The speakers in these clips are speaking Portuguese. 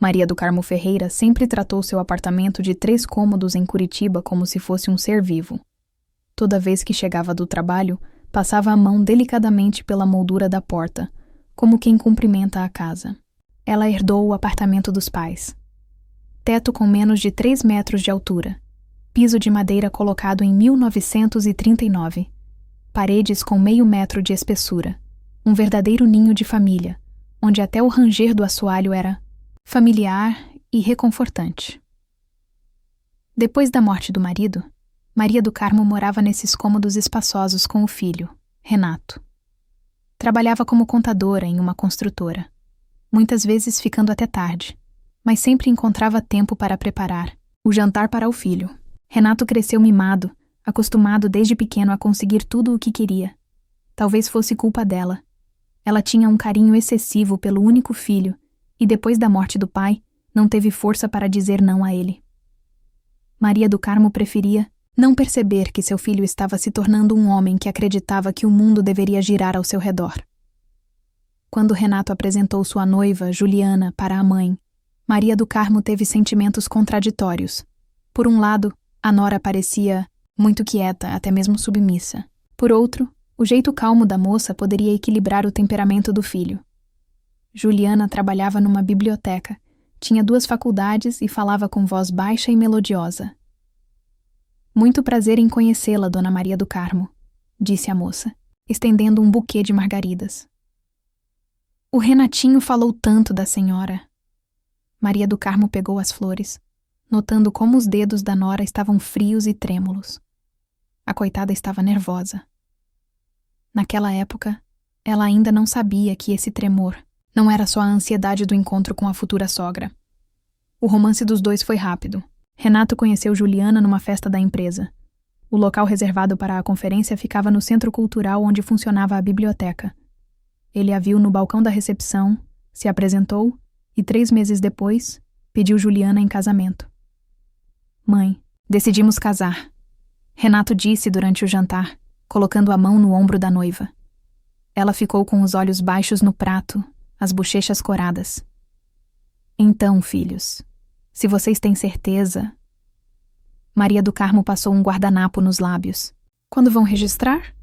Maria do Carmo Ferreira sempre tratou seu apartamento de 3 cômodos em Curitiba como se fosse um ser vivo. Toda vez que chegava do trabalho, passava a mão delicadamente pela moldura da porta, como quem cumprimenta a casa. Ela herdou o apartamento dos pais. Teto com menos de 3 metros de altura. Piso de madeira colocado em 1939. Paredes com meio metro de espessura. Um verdadeiro ninho de família, onde até o ranger do assoalho era familiar e reconfortante. Depois da morte do marido, Maria do Carmo morava nesses cômodos espaçosos com o filho, Renato. Trabalhava como contadora em uma construtora, muitas vezes ficando até tarde, mas sempre encontrava tempo para preparar o jantar para o filho. Renato cresceu mimado, acostumado desde pequeno a conseguir tudo o que queria. Talvez fosse culpa dela. Ela tinha um carinho excessivo pelo único filho e depois da morte do pai, não teve força para dizer não a ele. Maria do Carmo preferia não perceber que seu filho estava se tornando um homem que acreditava que o mundo deveria girar ao seu redor. Quando Renato apresentou sua noiva, Juliana, para a mãe, Maria do Carmo teve sentimentos contraditórios. Por um lado, a nora parecia muito quieta, até mesmo submissa. Por outro, o jeito calmo da moça poderia equilibrar o temperamento do filho. Juliana trabalhava numa biblioteca, tinha 2 faculdades e falava com voz baixa e melodiosa. Muito prazer em conhecê-la, Dona Maria do Carmo, disse a moça, estendendo um buquê de margaridas. O Renatinho falou tanto da senhora. Maria do Carmo pegou as flores, notando como os dedos da nora estavam frios e trêmulos. A coitada estava nervosa. Naquela época, ela ainda não sabia que esse tremor não era só a ansiedade do encontro com a futura sogra. O romance dos 2 foi rápido. Renato conheceu Juliana numa festa da empresa. O local reservado para a conferência ficava no centro cultural onde funcionava a biblioteca. Ele a viu no balcão da recepção, se apresentou e 3 meses depois, pediu Juliana em casamento. Mãe, decidimos casar, Renato disse durante o jantar, colocando a mão no ombro da noiva. Ela ficou com os olhos baixos no prato, as bochechas coradas. Então, filhos, se vocês têm certeza... Maria do Carmo passou um guardanapo nos lábios. Quando vão registrar?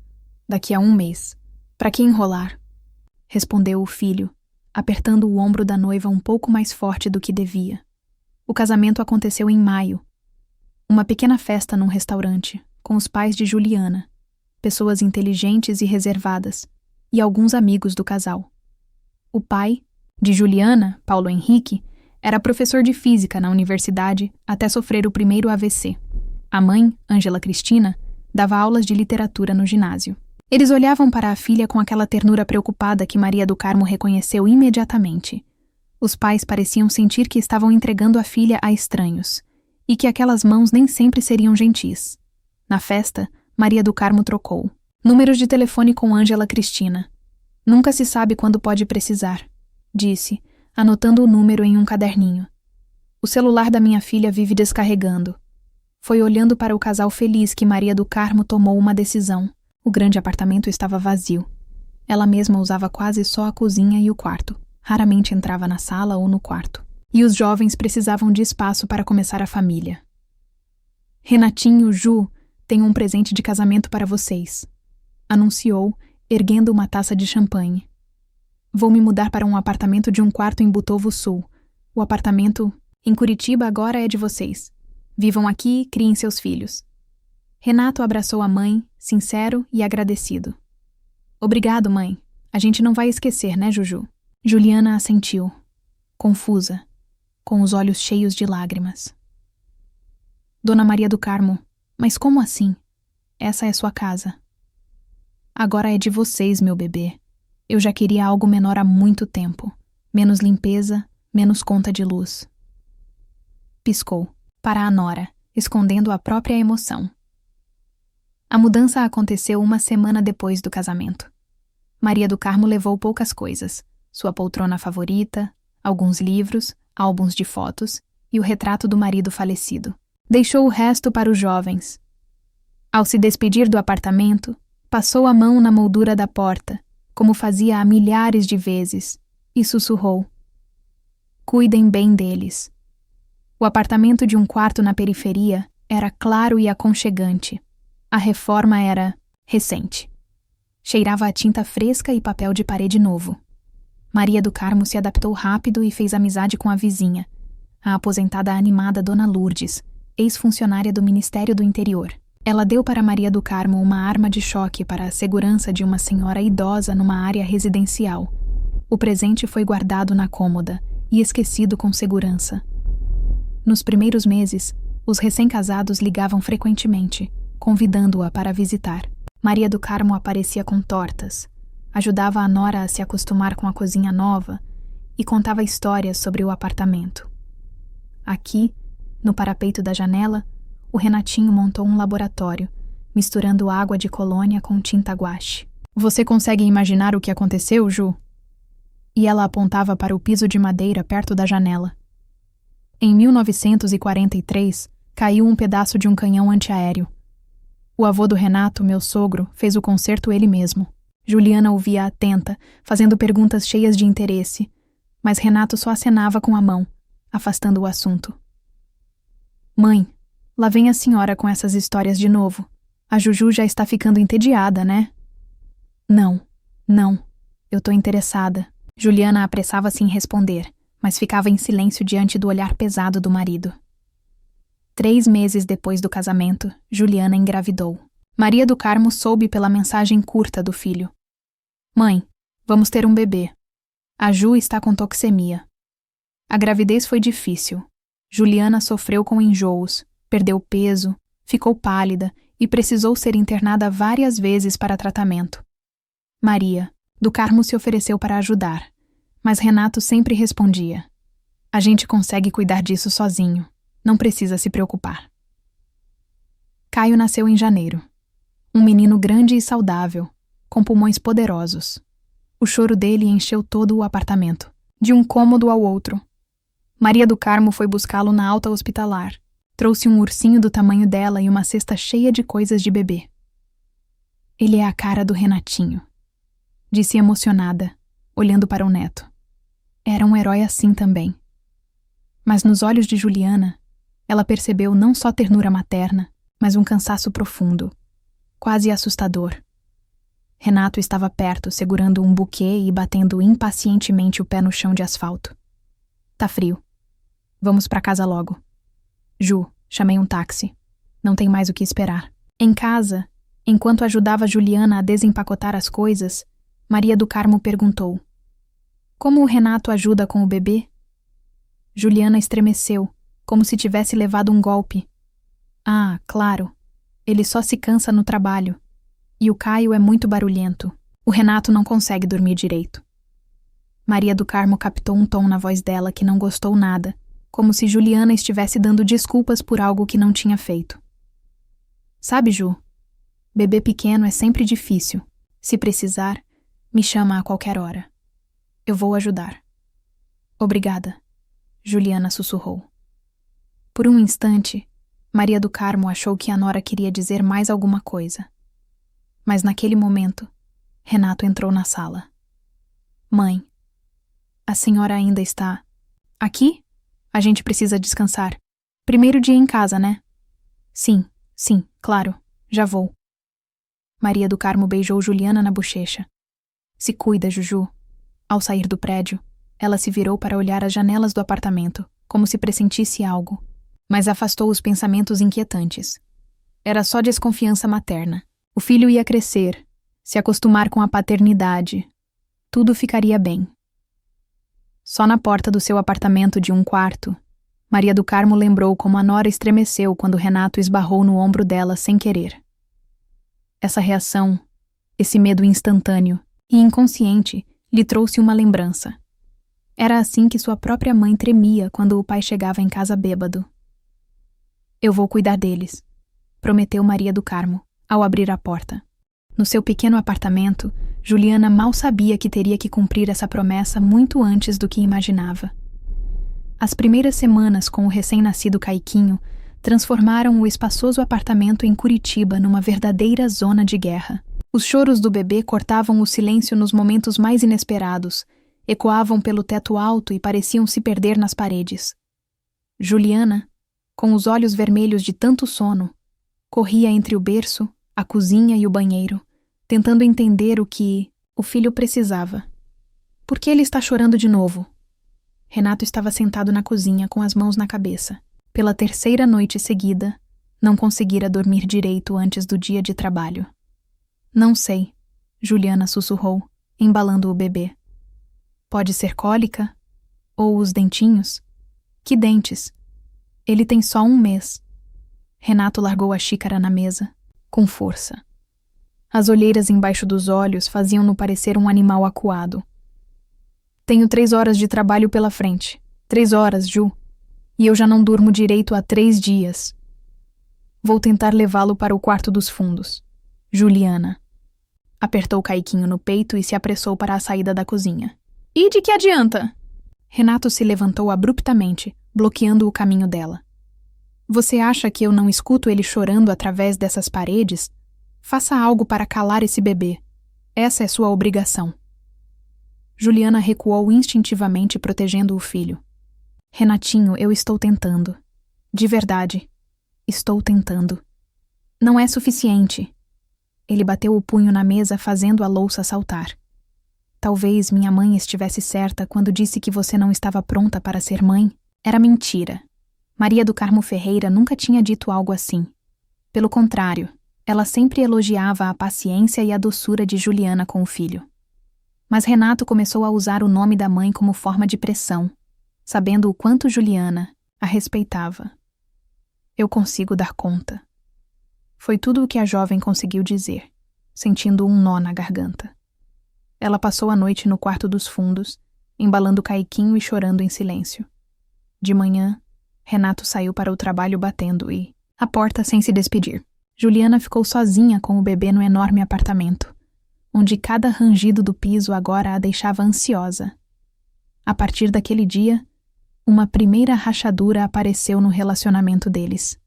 Daqui a 1 mês. Para que enrolar? Respondeu o filho, apertando o ombro da noiva um pouco mais forte do que devia. O casamento aconteceu em maio. Uma pequena festa num restaurante, com os pais de Juliana, pessoas inteligentes e reservadas, e alguns amigos do casal. O pai, de Juliana, Paulo Henrique, era professor de física na universidade até sofrer o primeiro AVC. A mãe, Ângela Cristina, dava aulas de literatura no ginásio. Eles olhavam para a filha com aquela ternura preocupada que Maria do Carmo reconheceu imediatamente. Os pais pareciam sentir que estavam entregando a filha a estranhos, e que aquelas mãos nem sempre seriam gentis. Na festa, Maria do Carmo trocou números de telefone com Ângela Cristina. Nunca se sabe quando pode precisar, disse, anotando o número em um caderninho. O celular da minha filha vive descarregando. Foi olhando para o casal feliz que Maria do Carmo tomou uma decisão. O grande apartamento estava vazio. Ela mesma usava quase só a cozinha e o quarto. Raramente entrava na sala ou no quarto. E os jovens precisavam de espaço para começar a família. Renatinho, Ju, tenho um presente de casamento para vocês, anunciou, erguendo uma taça de champanhe. Vou me mudar para um apartamento de 1 quarto em Butovo Sul. O apartamento em Curitiba agora é de vocês. Vivam aqui e criem seus filhos. Renato abraçou a mãe, sincero e agradecido. Obrigado, mãe. A gente não vai esquecer, né, Juju? Juliana assentiu, confusa, com os olhos cheios de lágrimas. Dona Maria do Carmo, mas como assim? Essa é sua casa. Agora é de vocês, meu bebê. Eu já queria algo menor há muito tempo. Menos limpeza, menos conta de luz. Piscou, para a nora, escondendo a própria emoção. A mudança aconteceu 1 semana depois do casamento. Maria do Carmo levou poucas coisas. Sua poltrona favorita, alguns livros, álbuns de fotos e o retrato do marido falecido. Deixou o resto para os jovens. Ao se despedir do apartamento, passou a mão na moldura da porta, como fazia há milhares de vezes, e sussurrou. Cuidem bem deles. O apartamento de um quarto na periferia era claro e aconchegante. A reforma era recente. Cheirava a tinta fresca e papel de parede novo. Maria do Carmo se adaptou rápido e fez amizade com a vizinha, a aposentada animada Dona Lourdes, ex-funcionária do Ministério do Interior. Ela deu para Maria do Carmo uma arma de choque para a segurança de uma senhora idosa numa área residencial. O presente foi guardado na cômoda e esquecido com segurança. Nos primeiros meses, os recém-casados ligavam frequentemente, convidando-a para visitar. Maria do Carmo aparecia com tortas, ajudava a nora a se acostumar com a cozinha nova e contava histórias sobre o apartamento. Aqui, no parapeito da janela, o Renatinho montou um laboratório, misturando água de colônia com tinta guache. Você consegue imaginar o que aconteceu, Ju? E ela apontava para o piso de madeira perto da janela. Em 1943, caiu um pedaço de um canhão antiaéreo. O avô do Renato, meu sogro, fez o concerto ele mesmo. Juliana ouvia atenta, fazendo perguntas cheias de interesse, mas Renato só acenava com a mão, afastando o assunto. Mãe, lá vem a senhora com essas histórias de novo. A Juju já está ficando entediada, né? Não, eu tô interessada. Juliana apressava-se em responder, mas ficava em silêncio diante do olhar pesado do marido. 3 meses depois do casamento, Juliana engravidou. Maria do Carmo soube pela mensagem curta do filho. Mãe, vamos ter um bebê. A Ju está com toxemia. A gravidez foi difícil. Juliana sofreu com enjoos, perdeu peso, ficou pálida e precisou ser internada várias vezes para tratamento. Maria do Carmo se ofereceu para ajudar, mas Renato sempre respondia: a gente consegue cuidar disso sozinho, não precisa se preocupar. Caio nasceu em janeiro. Um menino grande e saudável, com pulmões poderosos. O choro dele encheu todo o apartamento, de um cômodo ao outro. Maria do Carmo foi buscá-lo na alta hospitalar. Trouxe um ursinho do tamanho dela e uma cesta cheia de coisas de bebê. Ele é a cara do Renatinho, disse emocionada, olhando para o neto. Era um herói assim também. Mas nos olhos de Juliana, ela percebeu não só ternura materna, mas um cansaço profundo, quase assustador. Renato estava perto, segurando um buquê e batendo impacientemente o pé no chão de asfalto. Tá frio. Vamos para casa logo. Ju, chamei um táxi. Não tem mais o que esperar. Em casa, enquanto ajudava Juliana a desempacotar as coisas, Maria do Carmo perguntou: como o Renato ajuda com o bebê? Juliana estremeceu, como se tivesse levado um golpe. Ah, claro. Ele só se cansa no trabalho. E o Caio é muito barulhento. O Renato não consegue dormir direito. Maria do Carmo captou um tom na voz dela que não gostou nada, como se Juliana estivesse dando desculpas por algo que não tinha feito. Sabe, Ju, bebê pequeno é sempre difícil. Se precisar, me chama a qualquer hora. Eu vou ajudar. Obrigada, Juliana sussurrou. Por um instante, Maria do Carmo achou que a nora queria dizer mais alguma coisa. Mas naquele momento, Renato entrou na sala. Mãe, a senhora ainda está aqui? A gente precisa descansar. Primeiro dia em casa, né? Sim, claro, já vou. Maria do Carmo beijou Juliana na bochecha. Se cuida, Juju. Ao sair do prédio, ela se virou para olhar as janelas do apartamento, como se pressentisse algo, mas afastou os pensamentos inquietantes. Era só desconfiança materna. O filho ia crescer, se acostumar com a paternidade. Tudo ficaria bem. Só na porta do seu apartamento de um quarto, Maria do Carmo lembrou como a nora estremeceu quando Renato esbarrou no ombro dela sem querer. Essa reação, esse medo instantâneo e inconsciente, lhe trouxe uma lembrança. Era assim que sua própria mãe tremia quando o pai chegava em casa bêbado. Eu vou cuidar deles, prometeu Maria do Carmo, ao abrir a porta. No seu pequeno apartamento, Juliana mal sabia que teria que cumprir essa promessa muito antes do que imaginava. As primeiras semanas com o recém-nascido Caiquinho transformaram o espaçoso apartamento em Curitiba numa verdadeira zona de guerra. Os choros do bebê cortavam o silêncio nos momentos mais inesperados, Ecoavam pelo teto alto e pareciam se perder nas paredes. Juliana, com os olhos vermelhos de tanto sono, corria entre o berço, a cozinha e o banheiro, tentando entender o que o filho precisava. Por que ele está chorando de novo? Renato estava sentado na cozinha com as mãos na cabeça. Pela terceira noite seguida, não conseguira dormir direito antes do dia de trabalho. Não sei, Juliana sussurrou, embalando o bebê. Pode ser cólica? Ou os dentinhos? Que dentes? Ele tem só 1 mês. Renato largou a xícara na mesa, com força. As olheiras embaixo dos olhos faziam-no parecer um animal acuado. Tenho 3 horas de trabalho pela frente. 3 horas, Ju. E eu já não durmo direito há 3 dias. Vou tentar levá-lo para o quarto dos fundos. Juliana. Apertou Caiquinho no peito e se apressou para a saída da cozinha. E de que adianta? Renato se levantou abruptamente, bloqueando o caminho dela. Você acha que eu não escuto ele chorando através dessas paredes? Faça algo para calar esse bebê. Essa é sua obrigação. Juliana recuou instintivamente, protegendo o filho. Renatinho, eu estou tentando. De verdade. Estou tentando. Não é suficiente. Ele bateu o punho na mesa, fazendo a louça saltar. Talvez minha mãe estivesse certa quando disse que você não estava pronta para ser mãe. Era mentira. Maria do Carmo Ferreira nunca tinha dito algo assim. Pelo contrário, ela sempre elogiava a paciência e a doçura de Juliana com o filho. Mas Renato começou a usar o nome da mãe como forma de pressão, sabendo o quanto Juliana a respeitava. Eu consigo dar conta. Foi tudo o que a jovem conseguiu dizer, sentindo um nó na garganta. Ela passou a noite no quarto dos fundos, embalando Caiquinho e chorando em silêncio. De manhã, Renato saiu para o trabalho batendo a porta sem se despedir. Juliana ficou sozinha com o bebê no enorme apartamento, onde cada rangido do piso agora a deixava ansiosa. A partir daquele dia, uma primeira rachadura apareceu no relacionamento deles.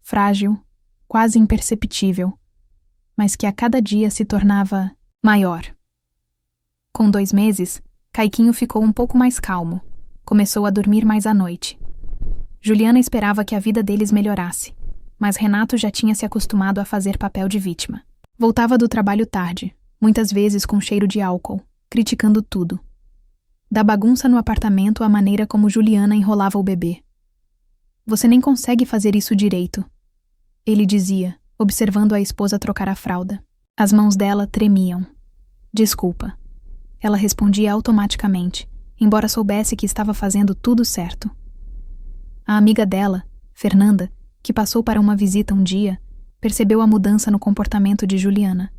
Frágil, quase imperceptível, mas que a cada dia se tornava maior. Com 2 meses, Caiquinho ficou um pouco mais calmo. Começou a dormir mais à noite. Juliana esperava que a vida deles melhorasse, mas Renato já tinha se acostumado a fazer papel de vítima. Voltava do trabalho tarde, muitas vezes com cheiro de álcool, criticando tudo. Da bagunça no apartamento à maneira como Juliana enrolava o bebê. Você nem consegue fazer isso direito, ele dizia, observando a esposa trocar a fralda. As mãos dela tremiam. Desculpa. Ela respondia automaticamente, embora soubesse que estava fazendo tudo certo. A amiga dela, Fernanda, que passou para uma visita um dia, percebeu a mudança no comportamento de Juliana.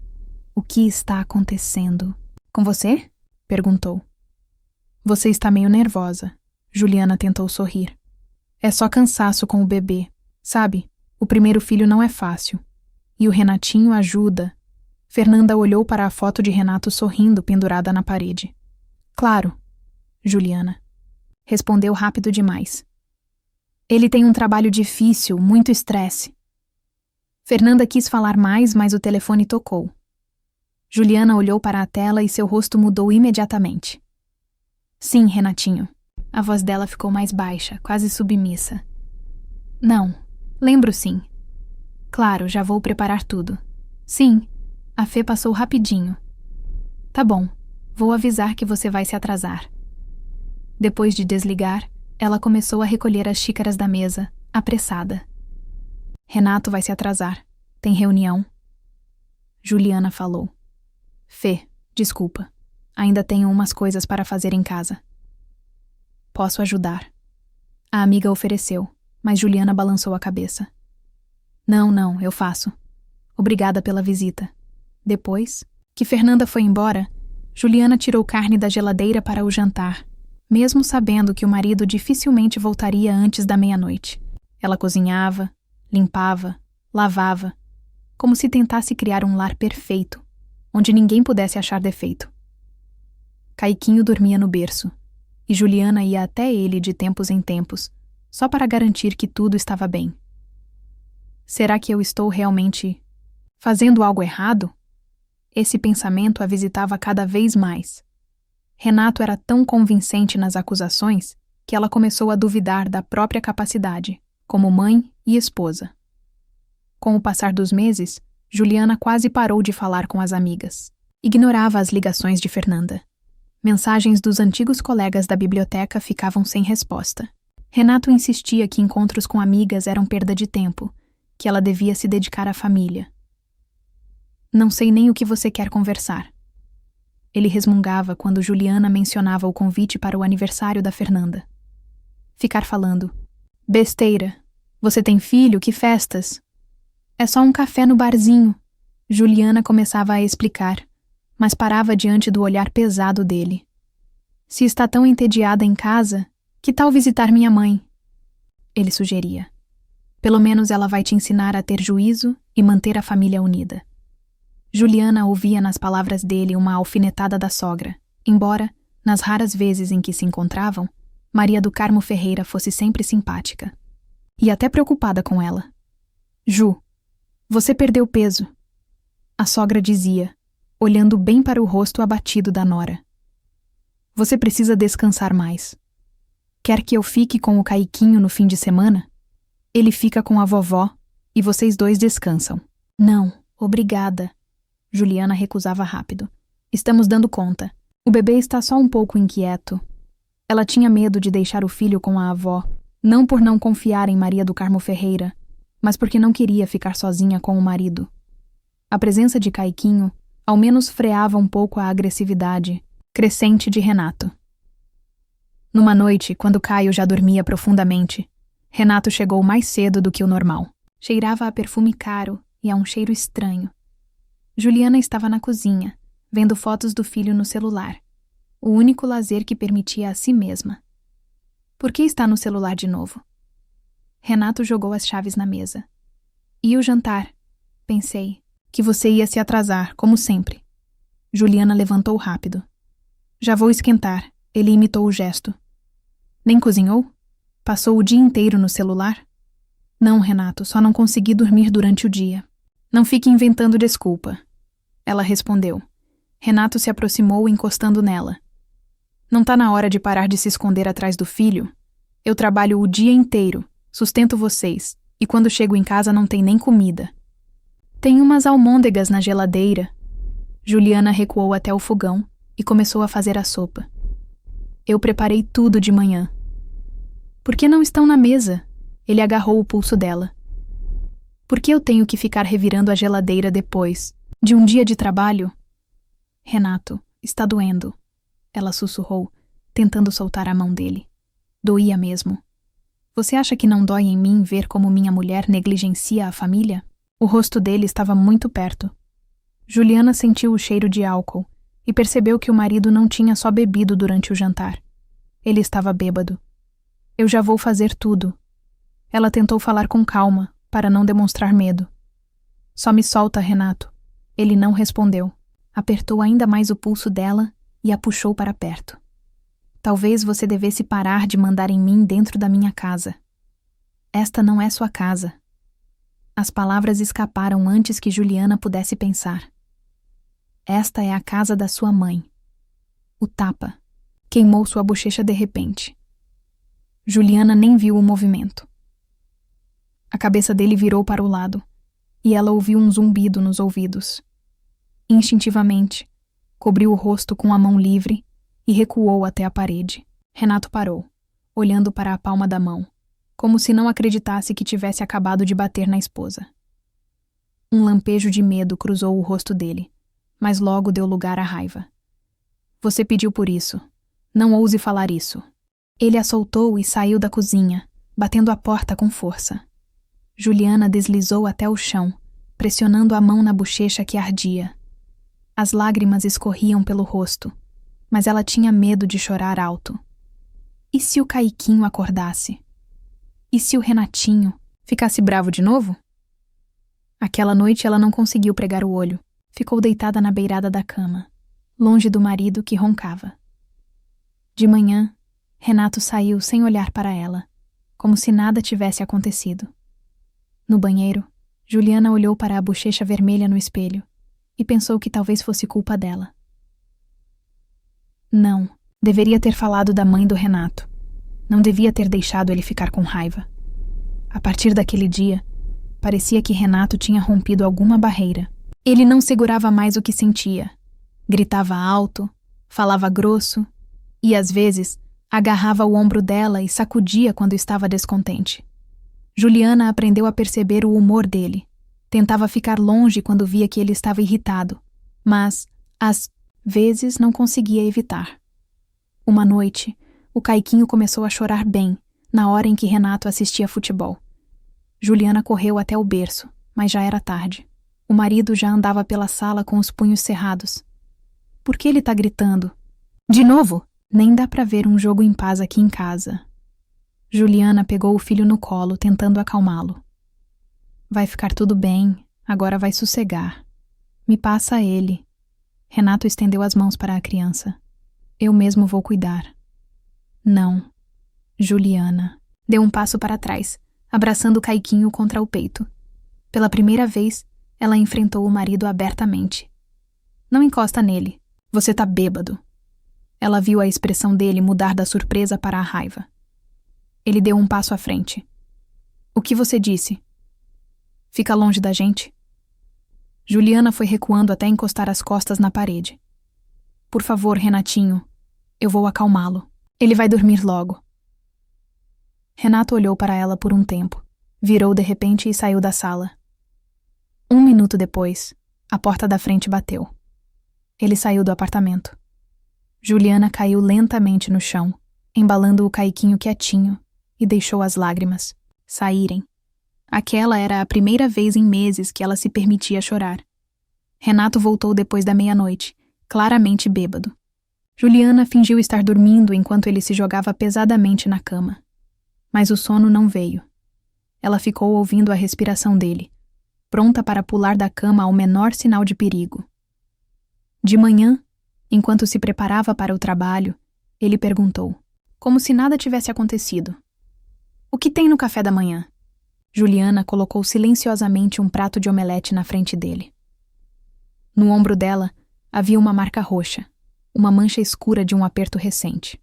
O que está acontecendo? Com você? Perguntou. Você está meio nervosa. Juliana tentou sorrir. É só cansaço com o bebê. Sabe, o primeiro filho não é fácil. E o Renatinho ajuda. Fernanda olhou para a foto de Renato sorrindo pendurada na parede. Claro, Juliana. Respondeu rápido demais. Ele tem um trabalho difícil, muito estresse. Fernanda quis falar mais, mas o telefone tocou. Juliana olhou para a tela e seu rosto mudou imediatamente. Sim, Renatinho. A voz dela ficou mais baixa, quase submissa. Não, lembro sim. Claro, já vou preparar tudo. Sim, a Fê passou rapidinho. Tá bom, vou avisar que você vai se atrasar. Depois de desligar, ela começou a recolher as xícaras da mesa, apressada. Renato vai se atrasar. Tem reunião? Juliana falou. Fê, desculpa. Ainda tenho umas coisas para fazer em casa. Posso ajudar. A amiga ofereceu, mas Juliana balançou a cabeça. Não, eu faço. Obrigada pela visita. Depois, que Fernanda foi embora, Juliana tirou carne da geladeira para o jantar, mesmo sabendo que o marido dificilmente voltaria antes da meia-noite. Ela cozinhava, limpava, lavava, como se tentasse criar um lar perfeito, onde ninguém pudesse achar defeito. Caiquinho dormia no berço, e Juliana ia até ele de tempos em tempos, só para garantir que tudo estava bem. Será que eu estou realmente fazendo algo errado? Esse pensamento a visitava cada vez mais. Renato era tão convincente nas acusações que ela começou a duvidar da própria capacidade, como mãe e esposa. Com o passar dos meses, Juliana quase parou de falar com as amigas. Ignorava as ligações de Fernanda. Mensagens dos antigos colegas da biblioteca ficavam sem resposta. Renato insistia que encontros com amigas eram perda de tempo, que ela devia se dedicar à família. Não sei nem o que você quer conversar. Ele resmungava quando Juliana mencionava o convite para o aniversário da Fernanda. Ficar falando: besteira, você tem filho, que festas? É só um café no barzinho. Juliana começava a explicar, mas parava diante do olhar pesado dele. Se está tão entediada em casa, que tal visitar minha mãe? Ele sugeria. Pelo menos ela vai te ensinar a ter juízo e manter a família unida. Juliana ouvia nas palavras dele uma alfinetada da sogra, embora, nas raras vezes em que se encontravam, Maria do Carmo Ferreira fosse sempre simpática. E até preocupada com ela. Ju, você perdeu peso. A sogra dizia, olhando bem para o rosto abatido da nora. Você precisa descansar mais. Quer que eu fique com o Caiquinho no fim de semana? Ele fica com a vovó e vocês dois descansam. Não, obrigada. Juliana recusava rápido. Estamos dando conta. O bebê está só um pouco inquieto. Ela tinha medo de deixar o filho com a avó, não por não confiar em Maria do Carmo Ferreira, mas porque não queria ficar sozinha com o marido. A presença de Caiquinho ao menos freava um pouco a agressividade crescente de Renato. Numa noite, quando Caio já dormia profundamente, Renato chegou mais cedo do que o normal. Cheirava a perfume caro e a um cheiro estranho. Juliana estava na cozinha, vendo fotos do filho no celular, o único lazer que permitia a si mesma. Por que está no celular de novo? Renato jogou as chaves na mesa. E o jantar? Pensei. Que você ia se atrasar, como sempre. Juliana levantou rápido. Já vou esquentar. Ele imitou o gesto. Nem cozinhou? Passou o dia inteiro no celular? Não, Renato, só não consegui dormir durante o dia. Não fique inventando desculpa. Ela respondeu. Renato se aproximou, encostando nela. Não tá na hora de parar de se esconder atrás do filho? Eu trabalho o dia inteiro, sustento vocês, e quando chego em casa não tem nem comida. Tem umas almôndegas na geladeira. Juliana recuou até o fogão e começou a fazer a sopa. Eu preparei tudo de manhã. Por que não estão na mesa? Ele agarrou o pulso dela. Por que eu tenho que ficar revirando a geladeira depois de um dia de trabalho? Renato, está doendo. Ela sussurrou, tentando soltar a mão dele. Doía mesmo. Você acha que não dói em mim ver como minha mulher negligencia a família? O rosto dele estava muito perto. Juliana sentiu o cheiro de álcool e percebeu que o marido não tinha só bebido durante o jantar. Ele estava bêbado. Eu já vou fazer tudo. Ela tentou falar com calma, para não demonstrar medo. Só me solta, Renato. Ele não respondeu. Apertou ainda mais o pulso dela e a puxou para perto. Talvez você devesse parar de mandar em mim dentro da minha casa. Esta não é sua casa. As palavras escaparam antes que Juliana pudesse pensar. Esta é a casa da sua mãe. O tapa queimou sua bochecha de repente. Juliana nem viu o movimento. A cabeça dele virou para o lado, e ela ouviu um zumbido nos ouvidos. Instintivamente, cobriu o rosto com a mão livre e recuou até a parede. Renato parou, olhando para a palma da mão, como se não acreditasse que tivesse acabado de bater na esposa. Um lampejo de medo cruzou o rosto dele, mas logo deu lugar à raiva. Você pediu por isso. Não ouse falar isso. Ele a soltou e saiu da cozinha, batendo a porta com força. Juliana deslizou até o chão, pressionando a mão na bochecha que ardia. As lágrimas escorriam pelo rosto, mas ela tinha medo de chorar alto. E se o Caiquinho acordasse? E se o Renatinho ficasse bravo de novo? Aquela noite ela não conseguiu pregar o olho. Ficou deitada na beirada da cama, longe do marido que roncava. De manhã, Renato saiu sem olhar para ela, como se nada tivesse acontecido. No banheiro, Juliana olhou para a bochecha vermelha no espelho e pensou que talvez fosse culpa dela. Não, deveria ter falado da mãe do Renato. Não devia ter deixado ele ficar com raiva. A partir daquele dia, parecia que Renato tinha rompido alguma barreira. Ele não segurava mais o que sentia. Gritava alto, falava grosso e, às vezes, agarrava o ombro dela e sacudia quando estava descontente. Juliana aprendeu a perceber o humor dele. Tentava ficar longe quando via que ele estava irritado, mas, às vezes, não conseguia evitar. Uma noite, o Caiquinho começou a chorar bem, na hora em que Renato assistia futebol. Juliana correu até o berço, mas já era tarde. O marido já andava pela sala com os punhos cerrados. Por que ele tá gritando? De novo? Nem dá pra ver um jogo em paz aqui em casa. Juliana pegou o filho no colo, tentando acalmá-lo. Vai ficar tudo bem, agora vai sossegar. Me passa ele. Renato estendeu as mãos para a criança. Eu mesmo vou cuidar. Não. Juliana deu um passo para trás, abraçando o Caiquinho contra o peito. Pela primeira vez, ela enfrentou o marido abertamente. Não encosta nele. Você tá bêbado. Ela viu a expressão dele mudar da surpresa para a raiva. Ele deu um passo à frente. O que você disse? Fica longe da gente? Juliana foi recuando até encostar as costas na parede. Por favor, Renatinho, eu vou acalmá-lo. Ele vai dormir logo. Renato olhou para ela por um tempo, virou de repente e saiu da sala. 1 minuto depois, a porta da frente bateu. Ele saiu do apartamento. Juliana caiu lentamente no chão, embalando o Caiquinho quietinho, e deixou as lágrimas saírem. Aquela era a primeira vez em meses que ela se permitia chorar. Renato voltou depois da meia-noite, claramente bêbado. Juliana fingiu estar dormindo enquanto ele se jogava pesadamente na cama. Mas o sono não veio. Ela ficou ouvindo a respiração dele, pronta para pular da cama ao menor sinal de perigo. De manhã, enquanto se preparava para o trabalho, ele perguntou, como se nada tivesse acontecido. O que tem no café da manhã? Juliana colocou silenciosamente um prato de omelete na frente dele. No ombro dela havia uma marca roxa, uma mancha escura de um aperto recente.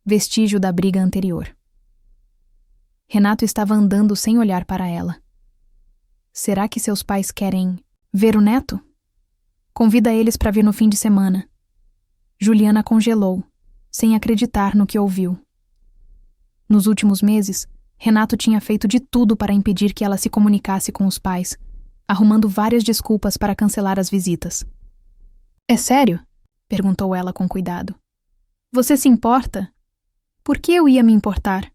Vestígio da briga anterior. Renato estava andando sem olhar para ela. Será que seus pais querem ver o neto? Convida eles para vir no fim de semana. Juliana congelou, sem acreditar no que ouviu. Nos últimos meses, Renato tinha feito de tudo para impedir que ela se comunicasse com os pais, arrumando várias desculpas para cancelar as visitas. É sério? Perguntou ela com cuidado. Você se importa? Por que eu ia me importar?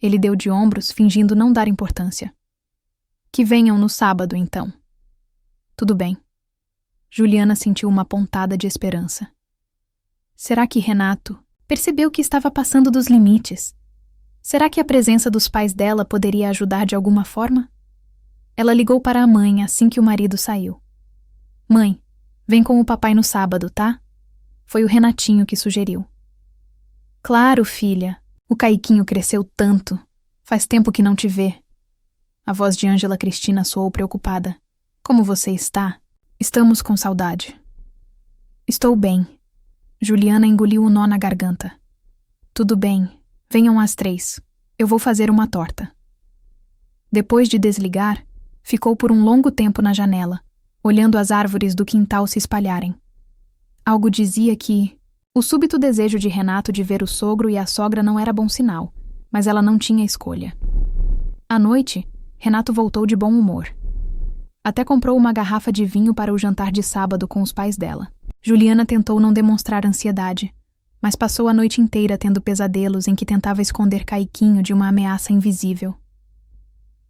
Ele deu de ombros, fingindo não dar importância. Que venham no sábado, então. Tudo bem. Juliana sentiu uma pontada de esperança. Será que Renato percebeu que estava passando dos limites? Será que a presença dos pais dela poderia ajudar de alguma forma? Ela ligou para a mãe assim que o marido saiu. Mãe, vem com o papai no sábado, tá? Foi o Renatinho que sugeriu. Claro, filha. O Caiquinho cresceu tanto. Faz tempo que não te vê. A voz de Ângela Cristina soou preocupada. Como você está? Estamos com saudade. Estou bem. Juliana engoliu o nó na garganta. Tudo bem. Venham às 3. Eu vou fazer uma torta. Depois de desligar, ficou por um longo tempo na janela, olhando as árvores do quintal se espalharem. Algo dizia que o súbito desejo de Renato de ver o sogro e a sogra não era bom sinal, mas ela não tinha escolha. À noite, Renato voltou de bom humor. Até comprou uma garrafa de vinho para o jantar de sábado com os pais dela. Juliana tentou não demonstrar ansiedade, mas passou a noite inteira tendo pesadelos em que tentava esconder Caiquinho de uma ameaça invisível.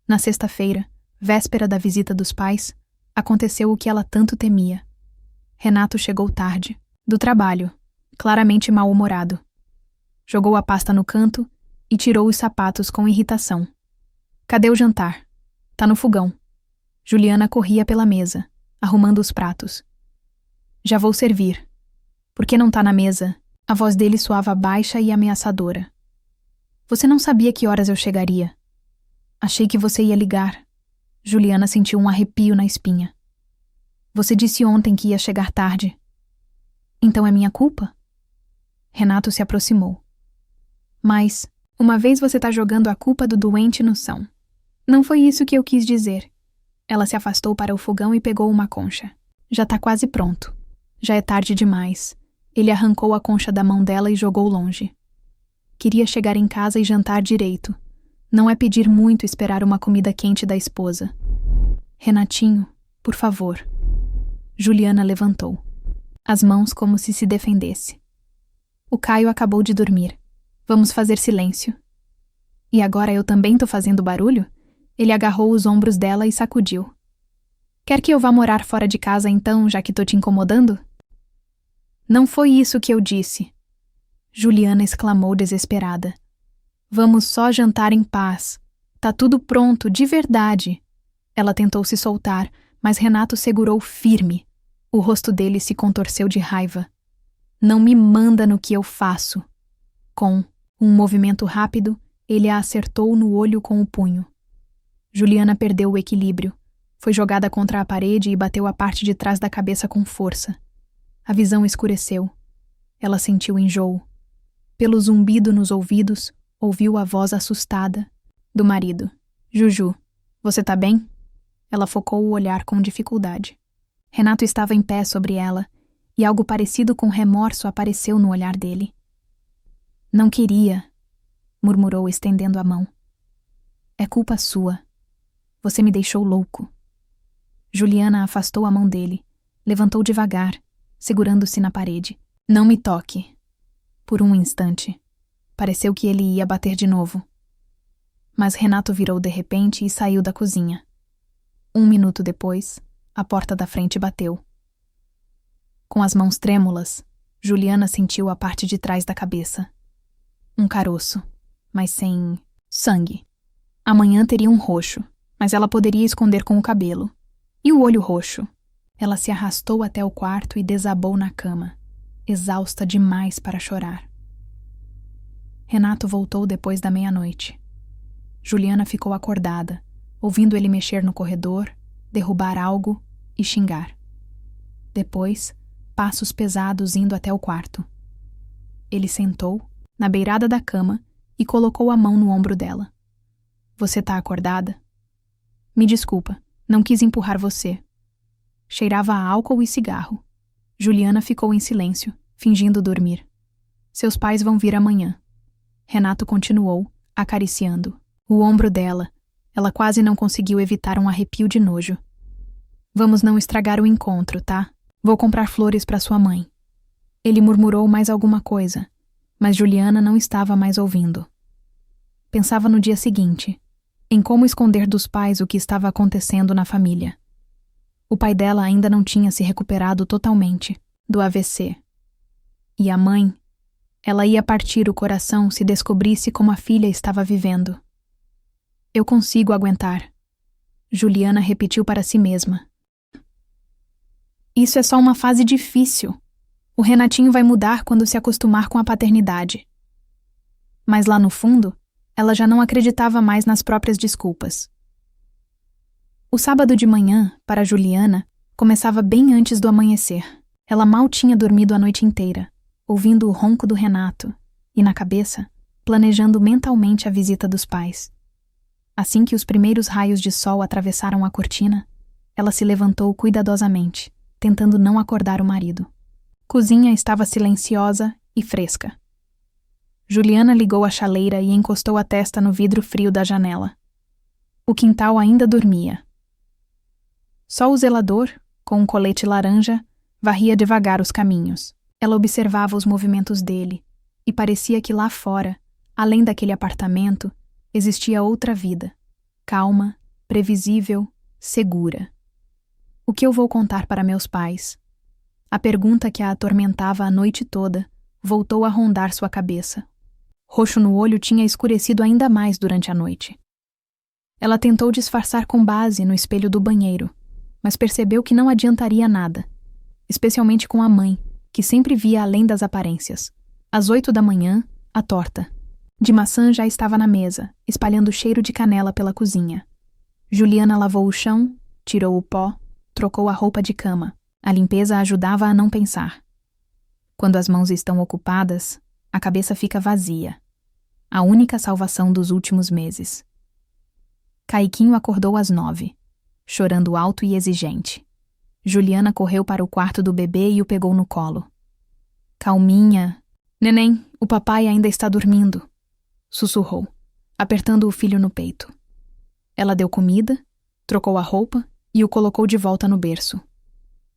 Na sexta-feira, véspera da visita dos pais, aconteceu o que ela tanto temia. Renato chegou tarde, do trabalho, claramente mal-humorado. Jogou a pasta no canto e tirou os sapatos com irritação. Cadê o jantar? Tá no fogão. Juliana corria pela mesa, arrumando os pratos. Já vou servir. Por que não tá na mesa? A voz dele soava baixa e ameaçadora. Você não sabia que horas eu chegaria. Achei que você ia ligar. Juliana sentiu um arrepio na espinha. Você disse ontem que ia chegar tarde. Então é minha culpa? Renato se aproximou. Mas, uma vez você tá jogando a culpa do doente no chão. Não foi isso que eu quis dizer. Ela se afastou para o fogão e pegou uma concha. Já tá quase pronto. Já é tarde demais. Ele arrancou a concha da mão dela e jogou longe. Queria chegar em casa e jantar direito. Não é pedir muito esperar uma comida quente da esposa. Renatinho, por favor. Juliana levantou. As mãos como se defendesse. O Caio acabou de dormir. Vamos fazer silêncio. E agora eu também tô fazendo barulho? Ele agarrou os ombros dela e sacudiu. Quer que eu vá morar fora de casa então, já que tô te incomodando? Não foi isso que eu disse. Juliana exclamou desesperada. Vamos só jantar em paz. Tá tudo pronto, de verdade. Ela tentou se soltar, mas Renato segurou firme. O rosto dele se contorceu de raiva. Não me manda no que eu faço. Com um movimento rápido, ele a acertou no olho com o punho. Juliana perdeu o equilíbrio. Foi jogada contra a parede e bateu a parte de trás da cabeça com força. A visão escureceu. Ela sentiu enjoo. Pelo zumbido nos ouvidos, ouviu a voz assustada do marido. Juju, você tá bem? Ela focou o olhar com dificuldade. Renato estava em pé sobre ela, e algo parecido com remorso apareceu no olhar dele. Não queria, murmurou estendendo a mão. É culpa sua. Você me deixou louco. Juliana afastou a mão dele, levantou devagar, segurando-se na parede. Não me toque. Por um instante, pareceu que ele ia bater de novo. Mas Renato virou de repente e saiu da cozinha. 1 minuto depois, a porta da frente bateu. Com as mãos trêmulas, Juliana sentiu a parte de trás da cabeça. Um caroço, mas sem sangue. Amanhã teria um roxo, mas ela poderia esconder com o cabelo. E o olho roxo? Ela se arrastou até o quarto e desabou na cama, exausta demais para chorar. Renato voltou depois da meia-noite. Juliana ficou acordada, ouvindo ele mexer no corredor, derrubar algo e xingar. Depois, passos pesados indo até o quarto. Ele sentou, na beirada da cama, e colocou a mão no ombro dela. Você tá acordada? Me desculpa, não quis empurrar você. Cheirava a álcool e cigarro. Juliana ficou em silêncio, fingindo dormir. Seus pais vão vir amanhã. Renato continuou, acariciando o ombro dela. Ela quase não conseguiu evitar um arrepio de nojo. Vamos não estragar o encontro, tá? Vou comprar flores para sua mãe. Ele murmurou mais alguma coisa, mas Juliana não estava mais ouvindo. Pensava no dia seguinte, em como esconder dos pais o que estava acontecendo na família. O pai dela ainda não tinha se recuperado totalmente do AVC. E a mãe, ela ia partir o coração se descobrisse como a filha estava vivendo. Eu consigo aguentar. Juliana repetiu para si mesma. Isso é só uma fase difícil. O Renatinho vai mudar quando se acostumar com a paternidade. Mas lá no fundo, ela já não acreditava mais nas próprias desculpas. O sábado de manhã, para Juliana, começava bem antes do amanhecer. Ela mal tinha dormido a noite inteira, ouvindo o ronco do Renato e, na cabeça, planejando mentalmente a visita dos pais. Assim que os primeiros raios de sol atravessaram a cortina, ela se levantou cuidadosamente, tentando não acordar o marido. Cozinha estava silenciosa e fresca. Juliana ligou a chaleira e encostou a testa no vidro frio da janela. O quintal ainda dormia. Só o zelador, com um colete laranja, varria devagar os caminhos. Ela observava os movimentos dele e parecia que lá fora, além daquele apartamento, existia outra vida, calma, previsível, segura. O que eu vou contar para meus pais? A pergunta que a atormentava a noite toda voltou a rondar sua cabeça. Roxo no olho tinha escurecido ainda mais durante a noite. Ela tentou disfarçar com base no espelho do banheiro, mas percebeu que não adiantaria nada, especialmente com a mãe, que sempre via além das aparências. Às 8 da manhã, a torta de maçã já estava na mesa, espalhando cheiro de canela pela cozinha. Juliana lavou o chão, tirou o pó, trocou a roupa de cama. A limpeza ajudava a não pensar. Quando as mãos estão ocupadas, a cabeça fica vazia. A única salvação dos últimos meses. Caiquinho acordou às 9, chorando alto e exigente. Juliana correu para o quarto do bebê e o pegou no colo. Calminha. Neném, o papai ainda está dormindo, sussurrou, apertando o filho no peito. Ela deu comida, trocou a roupa e o colocou de volta no berço.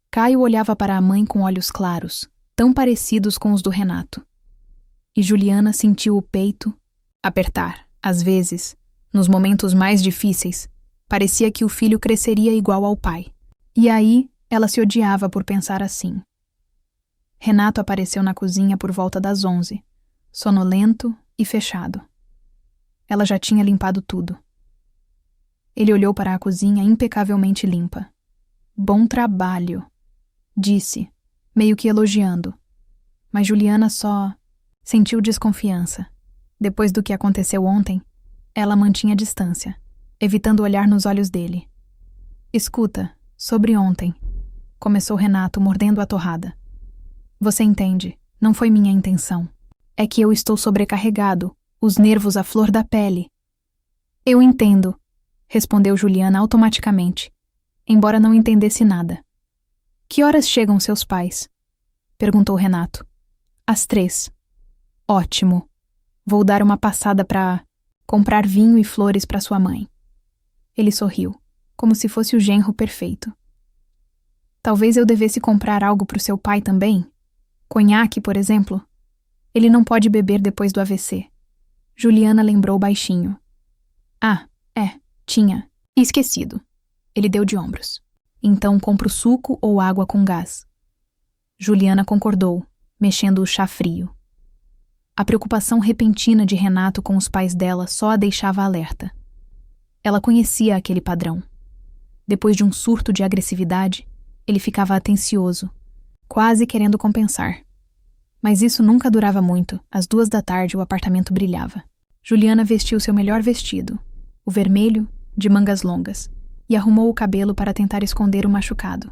Caio olhava para a mãe com olhos claros, tão parecidos com os do Renato. E Juliana sentiu o peito apertar. Às vezes, nos momentos mais difíceis, parecia que o filho cresceria igual ao pai. E aí, ela se odiava por pensar assim. Renato apareceu na cozinha por volta das 11, sonolento e fechado. Ela já tinha limpado tudo. Ele olhou para a cozinha impecavelmente limpa. Bom trabalho, disse, meio que elogiando. Mas Juliana só sentiu desconfiança. Depois do que aconteceu ontem, ela mantinha distância, evitando olhar nos olhos dele. Escuta, sobre ontem, começou Renato mordendo a torrada. Você entende, não foi minha intenção. É que eu estou sobrecarregado, os nervos à flor da pele. Eu entendo, respondeu Juliana automaticamente, embora não entendesse nada. Que horas chegam seus pais? Perguntou Renato. Às 3. Ótimo. Vou dar uma passada para comprar vinho e flores para sua mãe. Ele sorriu, como se fosse o genro perfeito. Talvez eu devesse comprar algo para o seu pai também? Conhaque, por exemplo? Ele não pode beber depois do AVC. Juliana lembrou baixinho. Ah, tinha. Esquecido. Ele deu de ombros. Então compro suco ou água com gás. Juliana concordou, mexendo o chá frio. A preocupação repentina de Renato com os pais dela só a deixava alerta. Ela conhecia aquele padrão. Depois de um surto de agressividade, ele ficava atencioso, quase querendo compensar. Mas isso nunca durava muito. Às 2 da tarde o apartamento brilhava. Juliana vestiu seu melhor vestido, o vermelho, de mangas longas, e arrumou o cabelo para tentar esconder o machucado.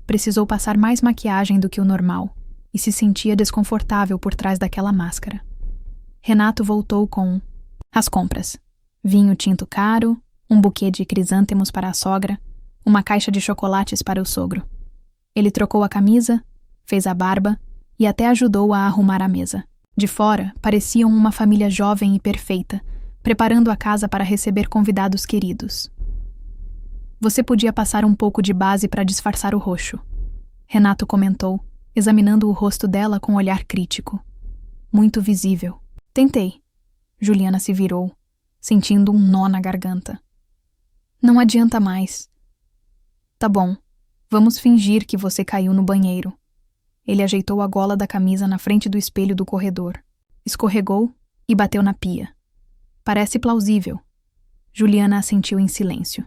Precisou passar mais maquiagem do que o normal, e se sentia desconfortável por trás daquela máscara. Renato voltou com as compras. Vinho tinto caro, um buquê de crisântemos para a sogra, uma caixa de chocolates para o sogro. Ele trocou a camisa, fez a barba e até ajudou a arrumar a mesa. De fora, pareciam uma família jovem e perfeita, preparando a casa para receber convidados queridos. Você podia passar um pouco de base para disfarçar o roxo, Renato comentou, examinando o rosto dela com um olhar crítico. Muito visível. Tentei. Juliana se virou, sentindo um nó na garganta. Não adianta mais. Tá bom, vamos fingir que você caiu no banheiro. Ele ajeitou a gola da camisa na frente do espelho do corredor. Escorregou e bateu na pia. Parece plausível. Juliana assentiu em silêncio.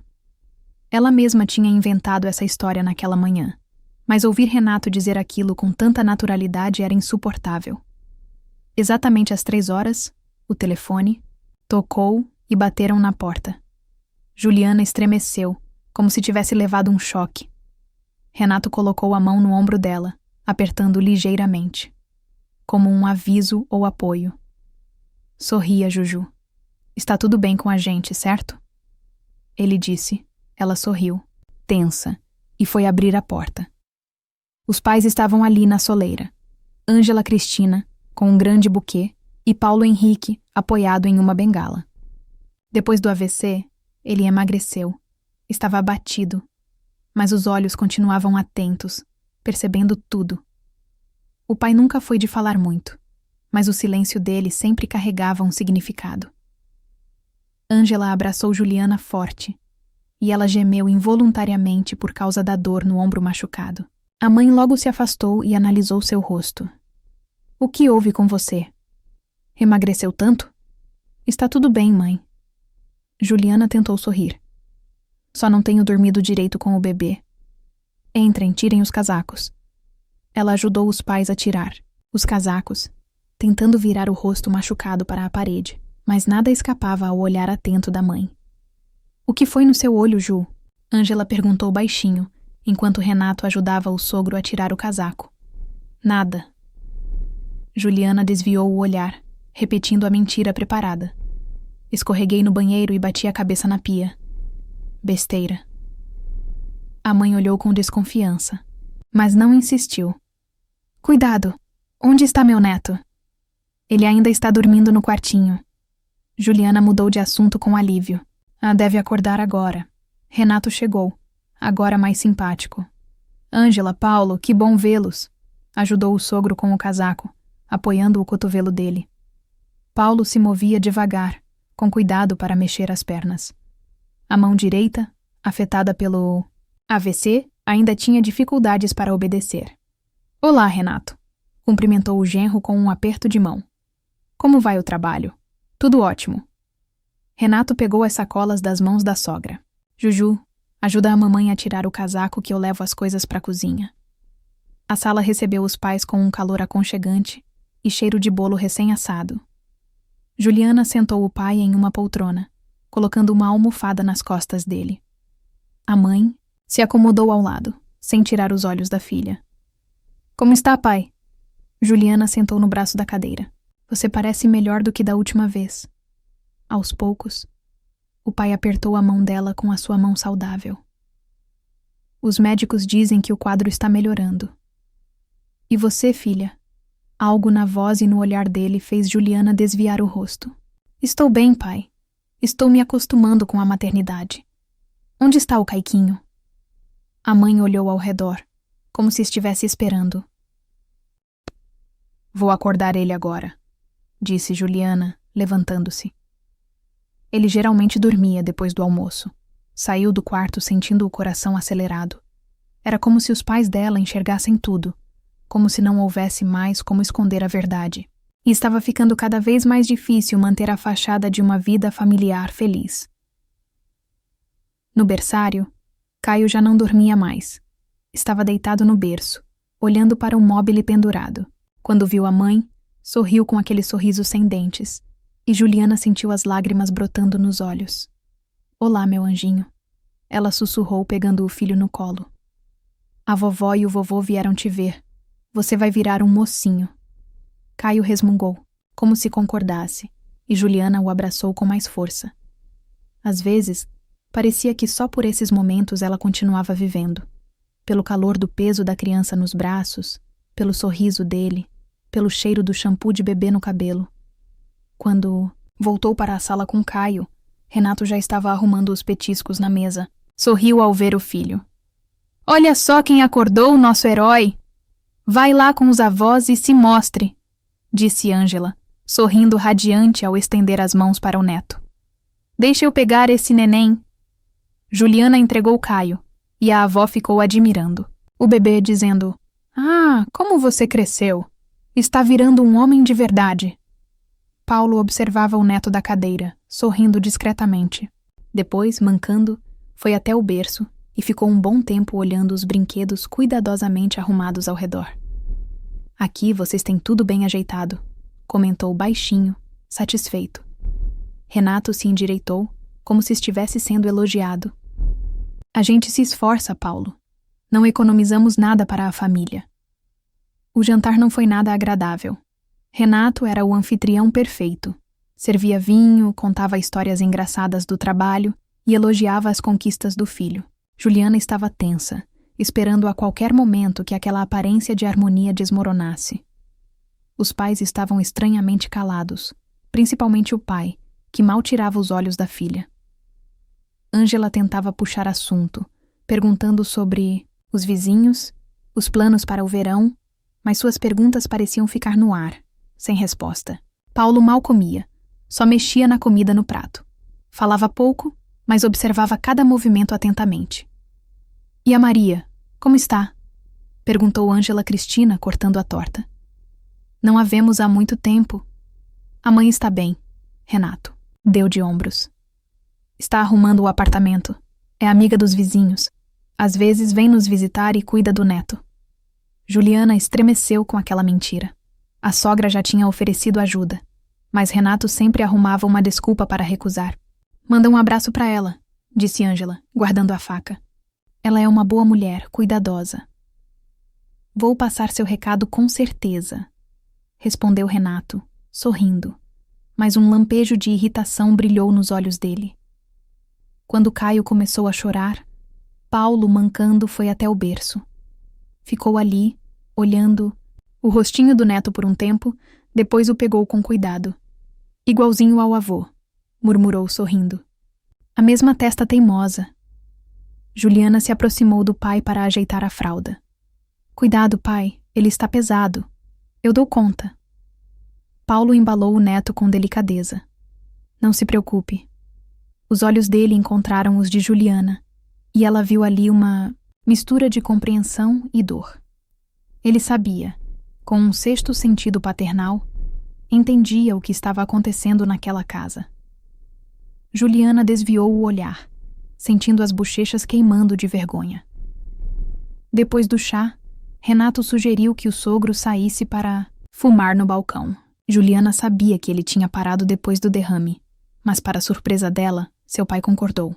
Ela mesma tinha inventado essa história naquela manhã. Mas ouvir Renato dizer aquilo com tanta naturalidade era insuportável. Exatamente às 3 horas, o telefone tocou e bateram na porta. Juliana estremeceu, como se tivesse levado um choque. Renato colocou a mão no ombro dela, apertando ligeiramente, como um aviso ou apoio. Sorria, Juju. Está tudo bem com a gente, certo? Ele disse. Ela sorriu, tensa, e foi abrir a porta. Os pais estavam ali na soleira. Ângela Cristina, com um grande buquê, e Paulo Henrique, apoiado em uma bengala. Depois do AVC, ele emagreceu. Estava abatido, mas os olhos continuavam atentos, percebendo tudo. O pai nunca foi de falar muito, mas o silêncio dele sempre carregava um significado. Ângela abraçou Juliana forte, e ela gemeu involuntariamente por causa da dor no ombro machucado. A mãe logo se afastou e analisou seu rosto. O que houve com você? Emagreceu tanto? Está tudo bem, mãe. Juliana tentou sorrir. Só não tenho dormido direito com o bebê. Entrem, tirem os casacos. Ela ajudou os pais a tirar os casacos, tentando virar o rosto machucado para a parede, mas nada escapava ao olhar atento da mãe. O que foi no seu olho, Ju? Ângela perguntou baixinho, enquanto Renato ajudava o sogro a tirar o casaco. Nada. Juliana desviou o olhar, repetindo a mentira preparada. Escorreguei no banheiro e bati a cabeça na pia. Besteira. A mãe olhou com desconfiança, mas não insistiu. Cuidado! Onde está meu neto? Ele ainda está dormindo no quartinho. Juliana mudou de assunto com alívio. Deve acordar agora. Renato chegou, agora mais simpático. Ângela, Paulo, que bom vê-los! Ajudou o sogro com o casaco, apoiando o cotovelo dele. Paulo se movia devagar, com cuidado para mexer as pernas. A mão direita, afetada pelo AVC, ainda tinha dificuldades para obedecer. Olá, Renato. Cumprimentou o genro com um aperto de mão. Como vai o trabalho? Tudo ótimo. Renato pegou as sacolas das mãos da sogra. Juju, ajuda a mamãe a tirar o casaco que eu levo as coisas para a cozinha. A sala recebeu os pais com um calor aconchegante e cheiro de bolo recém-assado. Juliana sentou o pai em uma poltrona, colocando uma almofada nas costas dele. A mãe se acomodou ao lado, sem tirar os olhos da filha. Como está, pai? Juliana sentou no braço da cadeira. Você parece melhor do que da última vez. Aos poucos, o pai apertou a mão dela com a sua mão saudável. Os médicos dizem que o quadro está melhorando. E você, filha? Algo na voz e no olhar dele fez Juliana desviar o rosto. Estou bem, pai. Estou me acostumando com a maternidade. Onde está o Caiquinho? A mãe olhou ao redor, como se estivesse esperando. Vou acordar ele agora, disse Juliana, levantando-se. Ele geralmente dormia depois do almoço. Saiu do quarto sentindo o coração acelerado. Era como se os pais dela enxergassem tudo, como se não houvesse mais como esconder a verdade. E estava ficando cada vez mais difícil manter a fachada de uma vida familiar feliz. No berçário, Caio já não dormia mais. Estava deitado no berço, olhando para o móbile pendurado. Quando viu a mãe, sorriu com aquele sorriso sem dentes, e Juliana sentiu as lágrimas brotando nos olhos. Olá, meu anjinho. Ela sussurrou pegando o filho no colo. A vovó e o vovô vieram te ver. Você vai virar um mocinho. Caio resmungou, como se concordasse, e Juliana o abraçou com mais força. Às vezes, parecia que só por esses momentos ela continuava vivendo. Pelo calor do peso da criança nos braços, pelo sorriso dele, pelo cheiro do shampoo de bebê no cabelo. Quando voltou para a sala com Caio, Renato já estava arrumando os petiscos na mesa. Sorriu ao ver o filho. Olha só quem acordou o nosso herói! Vai lá com os avós e se mostre, disse Ângela, sorrindo radiante ao estender as mãos para o neto. Deixa eu pegar esse neném. Juliana entregou Caio, e a avó ficou admirando. O bebê dizendo, como você cresceu! Está virando um homem de verdade. Paulo observava o neto da cadeira, sorrindo discretamente. Depois, mancando, foi até o berço e ficou um bom tempo olhando os brinquedos cuidadosamente arrumados ao redor. Aqui vocês têm tudo bem ajeitado, comentou baixinho, satisfeito. Renato se endireitou, como se estivesse sendo elogiado. A gente se esforça, Paulo. Não economizamos nada para a família. O jantar não foi nada agradável. Renato era o anfitrião perfeito. Servia vinho, contava histórias engraçadas do trabalho e elogiava as conquistas do filho. Juliana estava tensa, esperando a qualquer momento que aquela aparência de harmonia desmoronasse. Os pais estavam estranhamente calados, principalmente o pai, que mal tirava os olhos da filha. Ângela tentava puxar assunto, perguntando sobre os vizinhos, os planos para o verão, mas suas perguntas pareciam ficar no ar, sem resposta. Paulo mal comia, só mexia na comida no prato. Falava pouco, mas observava cada movimento atentamente. E a Maria, como está? Perguntou Ângela Cristina, cortando a torta. Não a vemos há muito tempo. A mãe está bem, Renato. Deu de ombros. Está arrumando o apartamento. É amiga dos vizinhos. Às vezes vem nos visitar e cuida do neto. Juliana estremeceu com aquela mentira. A sogra já tinha oferecido ajuda, mas Renato sempre arrumava uma desculpa para recusar. Manda um abraço para ela, disse Ângela, guardando a faca. Ela é uma boa mulher, cuidadosa. Vou passar seu recado com certeza. respondeu Renato, sorrindo, mas um lampejo de irritação brilhou nos olhos dele. Quando Caio começou a chorar, Paulo, mancando, foi até o berço. Ficou ali, olhando o rostinho do neto por um tempo, depois o pegou com cuidado. Igualzinho ao avô, murmurou sorrindo. A mesma testa teimosa. Juliana se aproximou do pai para ajeitar a fralda. Cuidado, pai, ele está pesado. Eu dou conta. Paulo embalou o neto com delicadeza. Não se preocupe. Os olhos dele encontraram os de Juliana, e ela viu ali uma mistura de compreensão e dor. Ele sabia, com um sexto sentido paternal, entendia o que estava acontecendo naquela casa. Juliana desviou o olhar, sentindo as bochechas queimando de vergonha. Depois do chá, Renato sugeriu que o sogro saísse para fumar no balcão. Juliana sabia que ele tinha parado depois do derrame, mas para surpresa dela, seu pai concordou.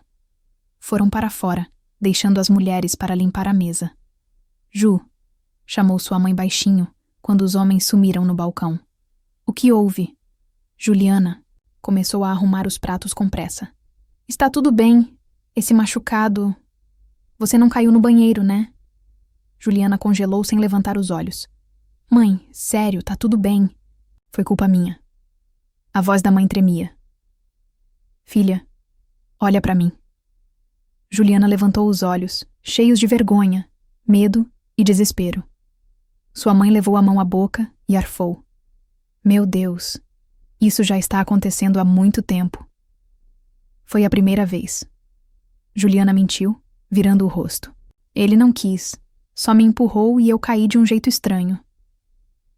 Foram para fora, deixando as mulheres para limpar a mesa. Ju, chamou sua mãe baixinho, quando os homens sumiram no balcão. O que houve? Juliana começou a arrumar os pratos com pressa. Está tudo bem. Esse machucado... Você não caiu no banheiro, né? Juliana congelou sem levantar os olhos. Mãe, sério, tá tudo bem. Foi culpa minha. A voz da mãe tremia. Filha, olha pra mim. Juliana levantou os olhos, cheios de vergonha, medo e desespero. Sua mãe levou a mão à boca e arfou. Meu Deus, isso já está acontecendo há muito tempo. Foi a primeira vez. Juliana mentiu, virando o rosto. Ele não quis, só me empurrou e eu caí de um jeito estranho.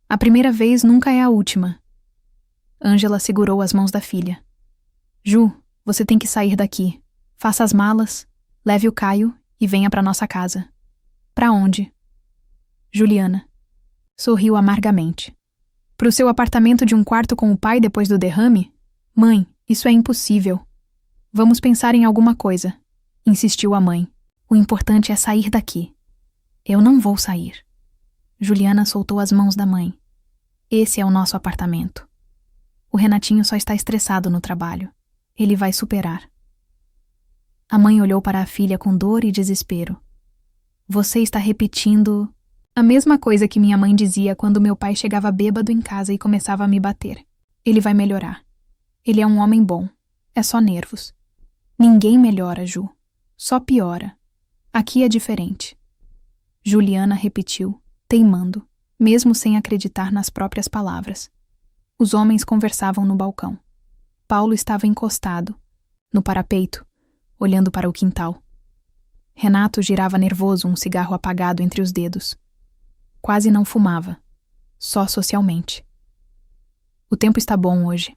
A primeira vez nunca é a última. Ângela segurou as mãos da filha. Ju, você tem que sair daqui. Faça as malas, leve o Caio e venha para nossa casa. Para onde? Juliana sorriu amargamente. Pro seu apartamento de um quarto com o pai depois do derrame? Mãe, isso é impossível. Vamos pensar em alguma coisa, insistiu a mãe. O importante é sair daqui. Eu não vou sair. Juliana soltou as mãos da mãe. Esse é o nosso apartamento. O Renatinho só está estressado no trabalho. Ele vai superar. A mãe olhou para a filha com dor e desespero. Você está repetindo a mesma coisa que minha mãe dizia quando meu pai chegava bêbado em casa e começava a me bater. Ele vai melhorar. Ele é um homem bom. É só nervos. Ninguém melhora, Ju. Só piora. Aqui é diferente. Juliana repetiu, teimando, mesmo sem acreditar nas próprias palavras. Os homens conversavam no balcão. Paulo estava encostado, no parapeito, olhando para o quintal. Renato girava nervoso um cigarro apagado entre os dedos. Quase não fumava, só socialmente. O tempo está bom hoje.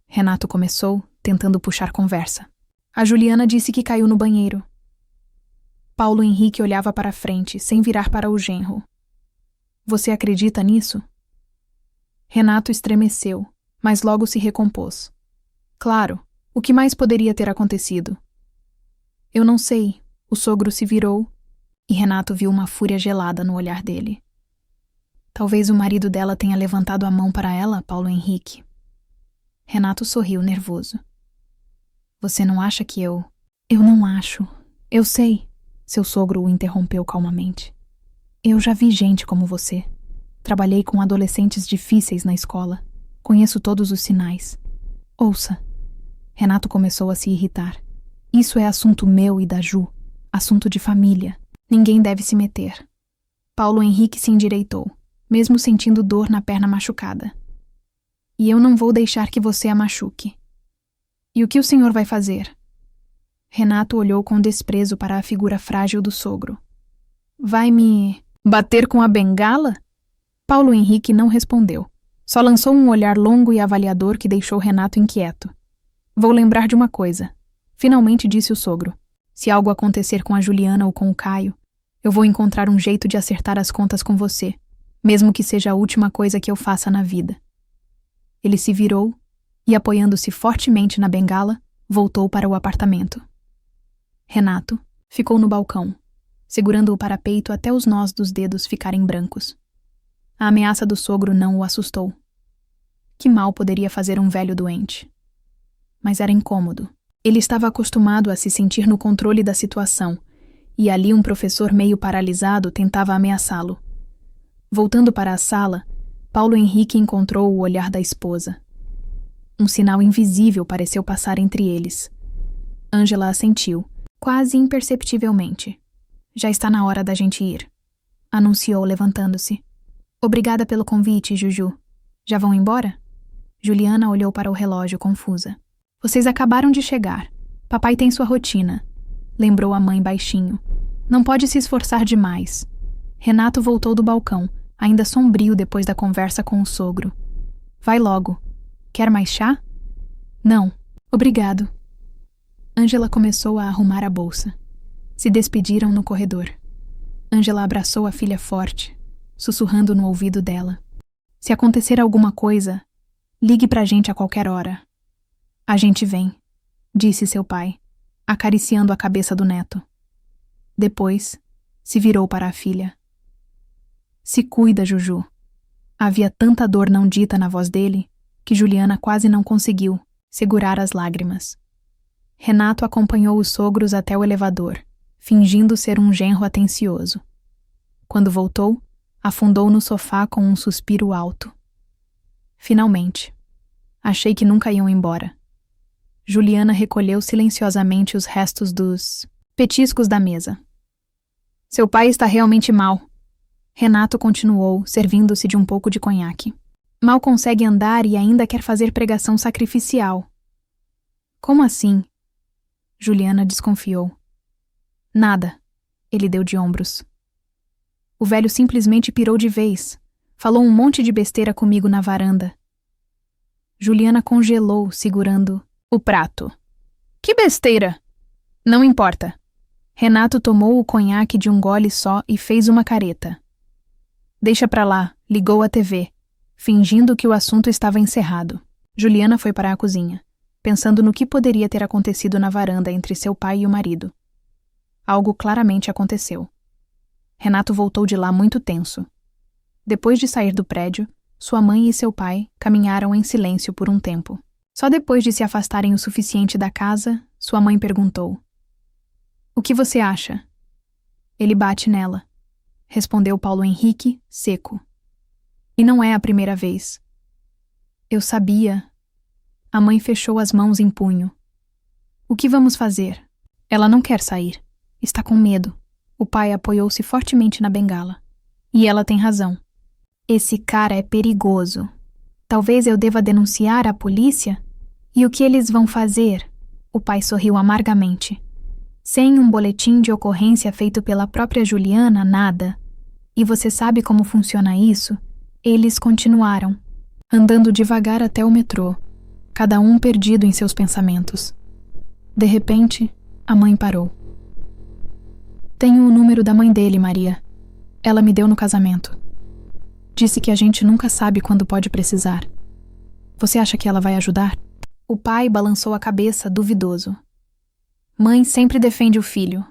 Renato começou, tentando puxar conversa. A Juliana disse que caiu no banheiro. Paulo Henrique olhava para a frente, sem virar para o genro. Você acredita nisso? Renato estremeceu, mas logo se recompôs. Claro, o que mais poderia ter acontecido? Eu não sei. O sogro se virou e Renato viu uma fúria gelada no olhar dele. Talvez o marido dela tenha levantado a mão para ela, Paulo Henrique. Renato sorriu nervoso. Você não acha que eu... Eu não acho. Eu sei. Seu sogro o interrompeu calmamente. Eu já vi gente como você. Trabalhei com adolescentes difíceis na escola. Conheço todos os sinais. Ouça. Renato começou a se irritar. Isso é assunto meu e da Ju. Assunto de família. Ninguém deve se meter. Paulo Henrique se endireitou, mesmo sentindo dor na perna machucada. E eu não vou deixar que você a machuque. E o que o senhor vai fazer? Renato olhou com desprezo para a figura frágil do sogro. Vai me bater com a bengala? Paulo Henrique não respondeu. Só lançou um olhar longo e avaliador que deixou Renato inquieto. Vou lembrar de uma coisa. Finalmente disse o sogro. Se algo acontecer com a Juliana ou com o Caio, eu vou encontrar um jeito de acertar as contas com você, mesmo que seja a última coisa que eu faça na vida. Ele se virou e, apoiando-se fortemente na bengala, voltou para o apartamento. Renato ficou no balcão, segurando o parapeito até os nós dos dedos ficarem brancos. A ameaça do sogro não o assustou. Que mal poderia fazer um velho doente? Mas era incômodo. Ele estava acostumado a se sentir no controle da situação, e ali um professor meio paralisado tentava ameaçá-lo. Voltando para a sala, Paulo Henrique encontrou o olhar da esposa. Um sinal invisível pareceu passar entre eles. Ângela assentiu, quase imperceptivelmente. Já está na hora da gente ir, anunciou levantando-se. Obrigada pelo convite, Juju. Já vão embora? Juliana olhou para o relógio confusa. Vocês acabaram de chegar. Papai tem sua rotina, lembrou a mãe baixinho. Não pode se esforçar demais. Renato voltou do balcão, ainda sombrio depois da conversa com o sogro. Vai logo. Quer mais chá? Não, obrigado. Ângela começou a arrumar a bolsa. Se despediram no corredor. Ângela abraçou a filha forte, sussurrando no ouvido dela. Se acontecer alguma coisa, ligue pra gente a qualquer hora. A gente vem, disse seu pai, acariciando a cabeça do neto. Depois, se virou para a filha. Se cuida, Juju. Havia tanta dor não dita na voz dele que Juliana quase não conseguiu segurar as lágrimas. Renato acompanhou os sogros até o elevador, fingindo ser um genro atencioso. Quando voltou, afundou no sofá com um suspiro alto. Finalmente. Achei que nunca iam embora. Juliana recolheu silenciosamente os restos dos petiscos da mesa. Seu pai está realmente mal. Renato continuou, servindo-se de um pouco de conhaque. Mal consegue andar e ainda quer fazer pregação sacrificial. Como assim? Juliana desconfiou. Nada. Ele deu de ombros. O velho simplesmente pirou de vez. Falou um monte de besteira comigo na varanda. Juliana congelou, segurando o prato. Que besteira! Não importa. Renato tomou o conhaque de um gole só e fez uma careta. Deixa pra lá, ligou a TV, fingindo que o assunto estava encerrado. Juliana foi para a cozinha, pensando no que poderia ter acontecido na varanda entre seu pai e o marido. Algo claramente aconteceu. Renato voltou de lá muito tenso. Depois de sair do prédio, sua mãe e seu pai caminharam em silêncio por um tempo. Só depois de se afastarem o suficiente da casa, sua mãe perguntou: O que você acha? Ele bate nela, respondeu Paulo Henrique, seco. E não é a primeira vez. Eu sabia. A mãe fechou as mãos em punho. O que vamos fazer? Ela não quer sair. Está com medo. O pai apoiou-se fortemente na bengala. E ela tem razão. Esse cara é perigoso. Talvez eu deva denunciar à polícia? E o que eles vão fazer? O pai sorriu amargamente. Sem um boletim de ocorrência feito pela própria Juliana, nada. E você sabe como funciona isso? Eles continuaram, andando devagar até o metrô, cada um perdido em seus pensamentos. De repente, a mãe parou. Tenho o número da mãe dele, Maria. Ela me deu no casamento. Disse que a gente nunca sabe quando pode precisar. Você acha que ela vai ajudar? O pai balançou a cabeça, duvidoso. Mãe sempre defende o filho.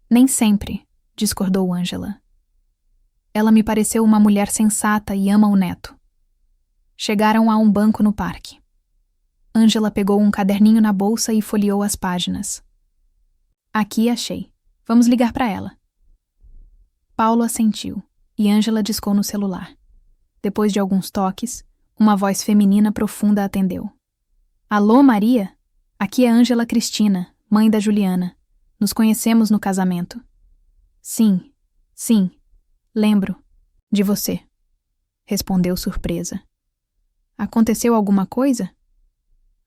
Nem sempre, discordou Ângela. Ela me pareceu uma mulher sensata e ama o neto. Chegaram a um banco no parque. Ângela pegou um caderninho na bolsa e folheou as páginas. Aqui achei. Vamos ligar para ela. Paulo assentiu e Ângela discou no celular. Depois de alguns toques, uma voz feminina profunda atendeu. Alô, Maria? Aqui é Ângela Cristina, mãe da Juliana. Nos conhecemos no casamento. Sim, sim, lembro de você, respondeu surpresa. Aconteceu alguma coisa?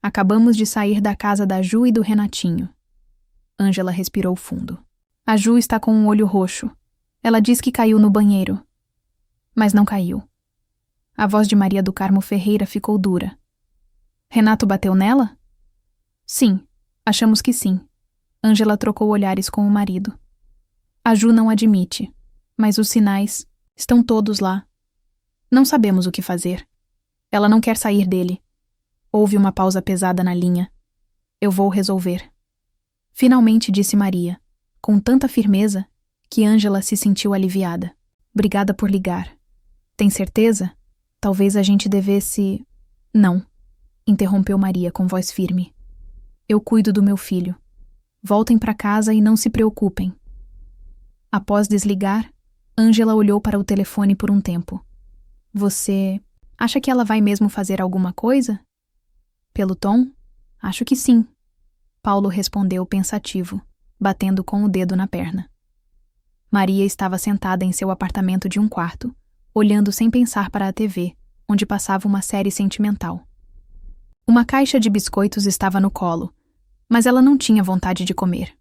Acabamos de sair da casa da Ju e do Renatinho. Ângela respirou fundo. A Ju está com um olho roxo. Ela diz que caiu no banheiro. Mas não caiu. A voz de Maria do Carmo Ferreira ficou dura. Renato bateu nela? Sim, achamos que sim. Ângela trocou olhares com o marido. A Ju não admite, mas os sinais estão todos lá. Não sabemos o que fazer. Ela não quer sair dele. Houve uma pausa pesada na linha. Eu vou resolver. Finalmente disse Maria, com tanta firmeza que Ângela se sentiu aliviada. Obrigada por ligar. Tem certeza? Talvez a gente devesse... Não, interrompeu Maria com voz firme. Eu cuido do meu filho. Voltem para casa e não se preocupem. Após desligar, Ângela olhou para o telefone por um tempo. Você acha que ela vai mesmo fazer alguma coisa? Pelo tom, acho que sim. Paulo respondeu pensativo, batendo com o dedo na perna. Maria estava sentada em seu apartamento de um quarto, olhando sem pensar para a TV, onde passava uma série sentimental. Uma caixa de biscoitos estava no colo, mas ela não tinha vontade de comer.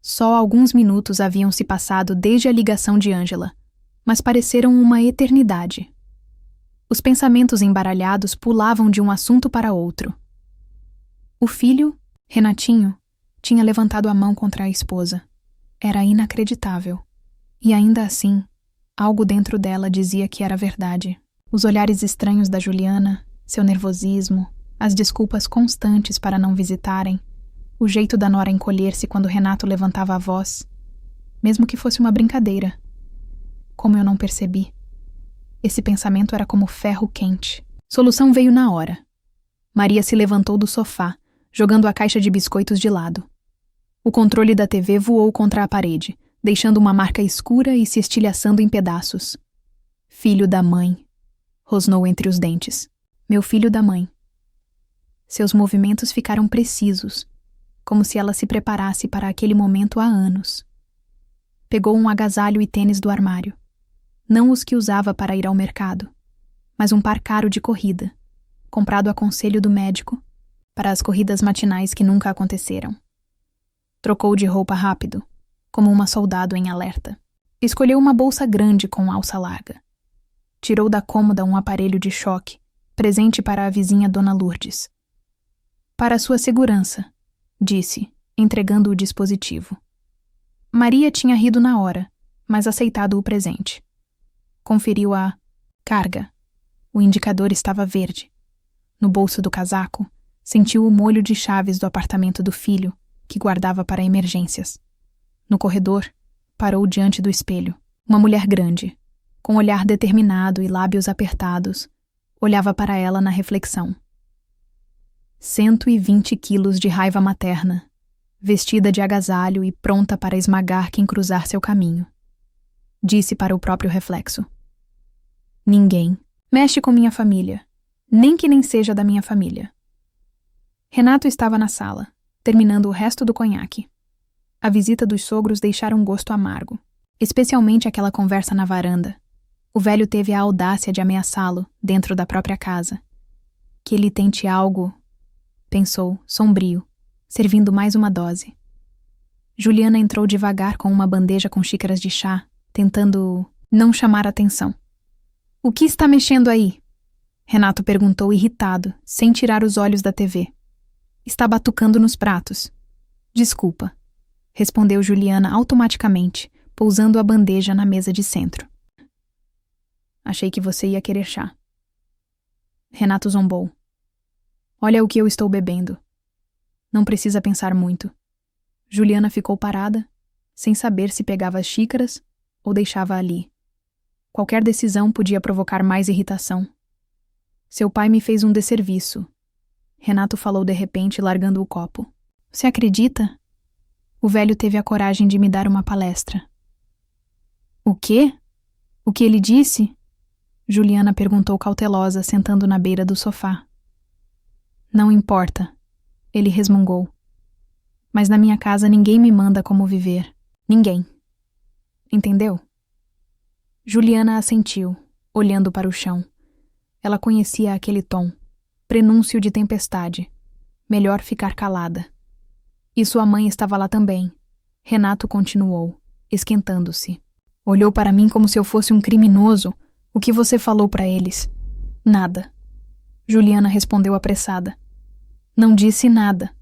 Só alguns minutos haviam se passado desde a ligação de Ângela, mas pareceram uma eternidade. Os pensamentos embaralhados pulavam de um assunto para outro. O filho, Renatinho, tinha levantado a mão contra a esposa. Era inacreditável. E ainda assim, algo dentro dela dizia que era verdade. Os olhares estranhos da Juliana, seu nervosismo, as desculpas constantes para não visitarem, o jeito da nora encolher-se quando Renato levantava a voz, mesmo que fosse uma brincadeira. Como eu não percebi. Esse pensamento era como ferro quente. Solução veio na hora. Maria se levantou do sofá, jogando a caixa de biscoitos de lado. O controle da TV voou contra a parede, deixando uma marca escura e se estilhaçando em pedaços. Filho da mãe, rosnou entre os dentes. Meu filho da mãe. Seus movimentos ficaram precisos, como se ela se preparasse para aquele momento há anos. Pegou um agasalho e tênis do armário. Não os que usava para ir ao mercado, mas um par caro de corrida, comprado a conselho do médico, para as corridas matinais que nunca aconteceram. Trocou de roupa rápido, como uma soldado em alerta. Escolheu uma bolsa grande com alça larga. Tirou da cômoda um aparelho de choque, presente para a vizinha Dona Lourdes. Para sua segurança, disse, entregando o dispositivo. Maria tinha rido na hora, mas aceitado o presente. Conferiu a carga. O indicador estava verde. No bolso do casaco, sentiu o molho de chaves do apartamento do filho, que guardava para emergências. No corredor, parou diante do espelho. Uma mulher grande, com olhar determinado e lábios apertados, olhava para ela na reflexão. 120 quilos de raiva materna, vestida de agasalho e pronta para esmagar quem cruzar seu caminho. Disse para o próprio reflexo. Ninguém mexe com minha família, nem que nem seja da minha família. Renato estava na sala, terminando o resto do conhaque. A visita dos sogros deixara um gosto amargo, especialmente aquela conversa na varanda. O velho teve a audácia de ameaçá-lo dentro da própria casa. Que ele tente algo, pensou, sombrio, servindo mais uma dose. Juliana entrou devagar com uma bandeja com xícaras de chá, tentando não chamar atenção. O que está mexendo aí? Renato perguntou irritado, sem tirar os olhos da TV. Está batucando nos pratos. Desculpa, respondeu Juliana automaticamente, pousando a bandeja na mesa de centro. Achei que você ia querer chá. Renato zombou. Olha o que eu estou bebendo. Não precisa pensar muito. Juliana ficou parada, sem saber se pegava as xícaras ou deixava ali. Qualquer decisão podia provocar mais irritação. Seu pai me fez um desserviço. Renato falou de repente, largando o copo. Você acredita? O velho teve a coragem de me dar uma palestra. O quê? O que ele disse? Juliana perguntou cautelosa, sentando na beira do sofá. Não importa, ele resmungou. Mas na minha casa ninguém me manda como viver. Ninguém. Entendeu? Juliana assentiu, olhando para o chão. Ela conhecia aquele tom. Prenúncio de tempestade. Melhor ficar calada. E sua mãe estava lá também. Renato continuou, esquentando-se. Olhou para mim como se eu fosse um criminoso. O que você falou para eles? Nada. Juliana respondeu apressada. Não disse nada.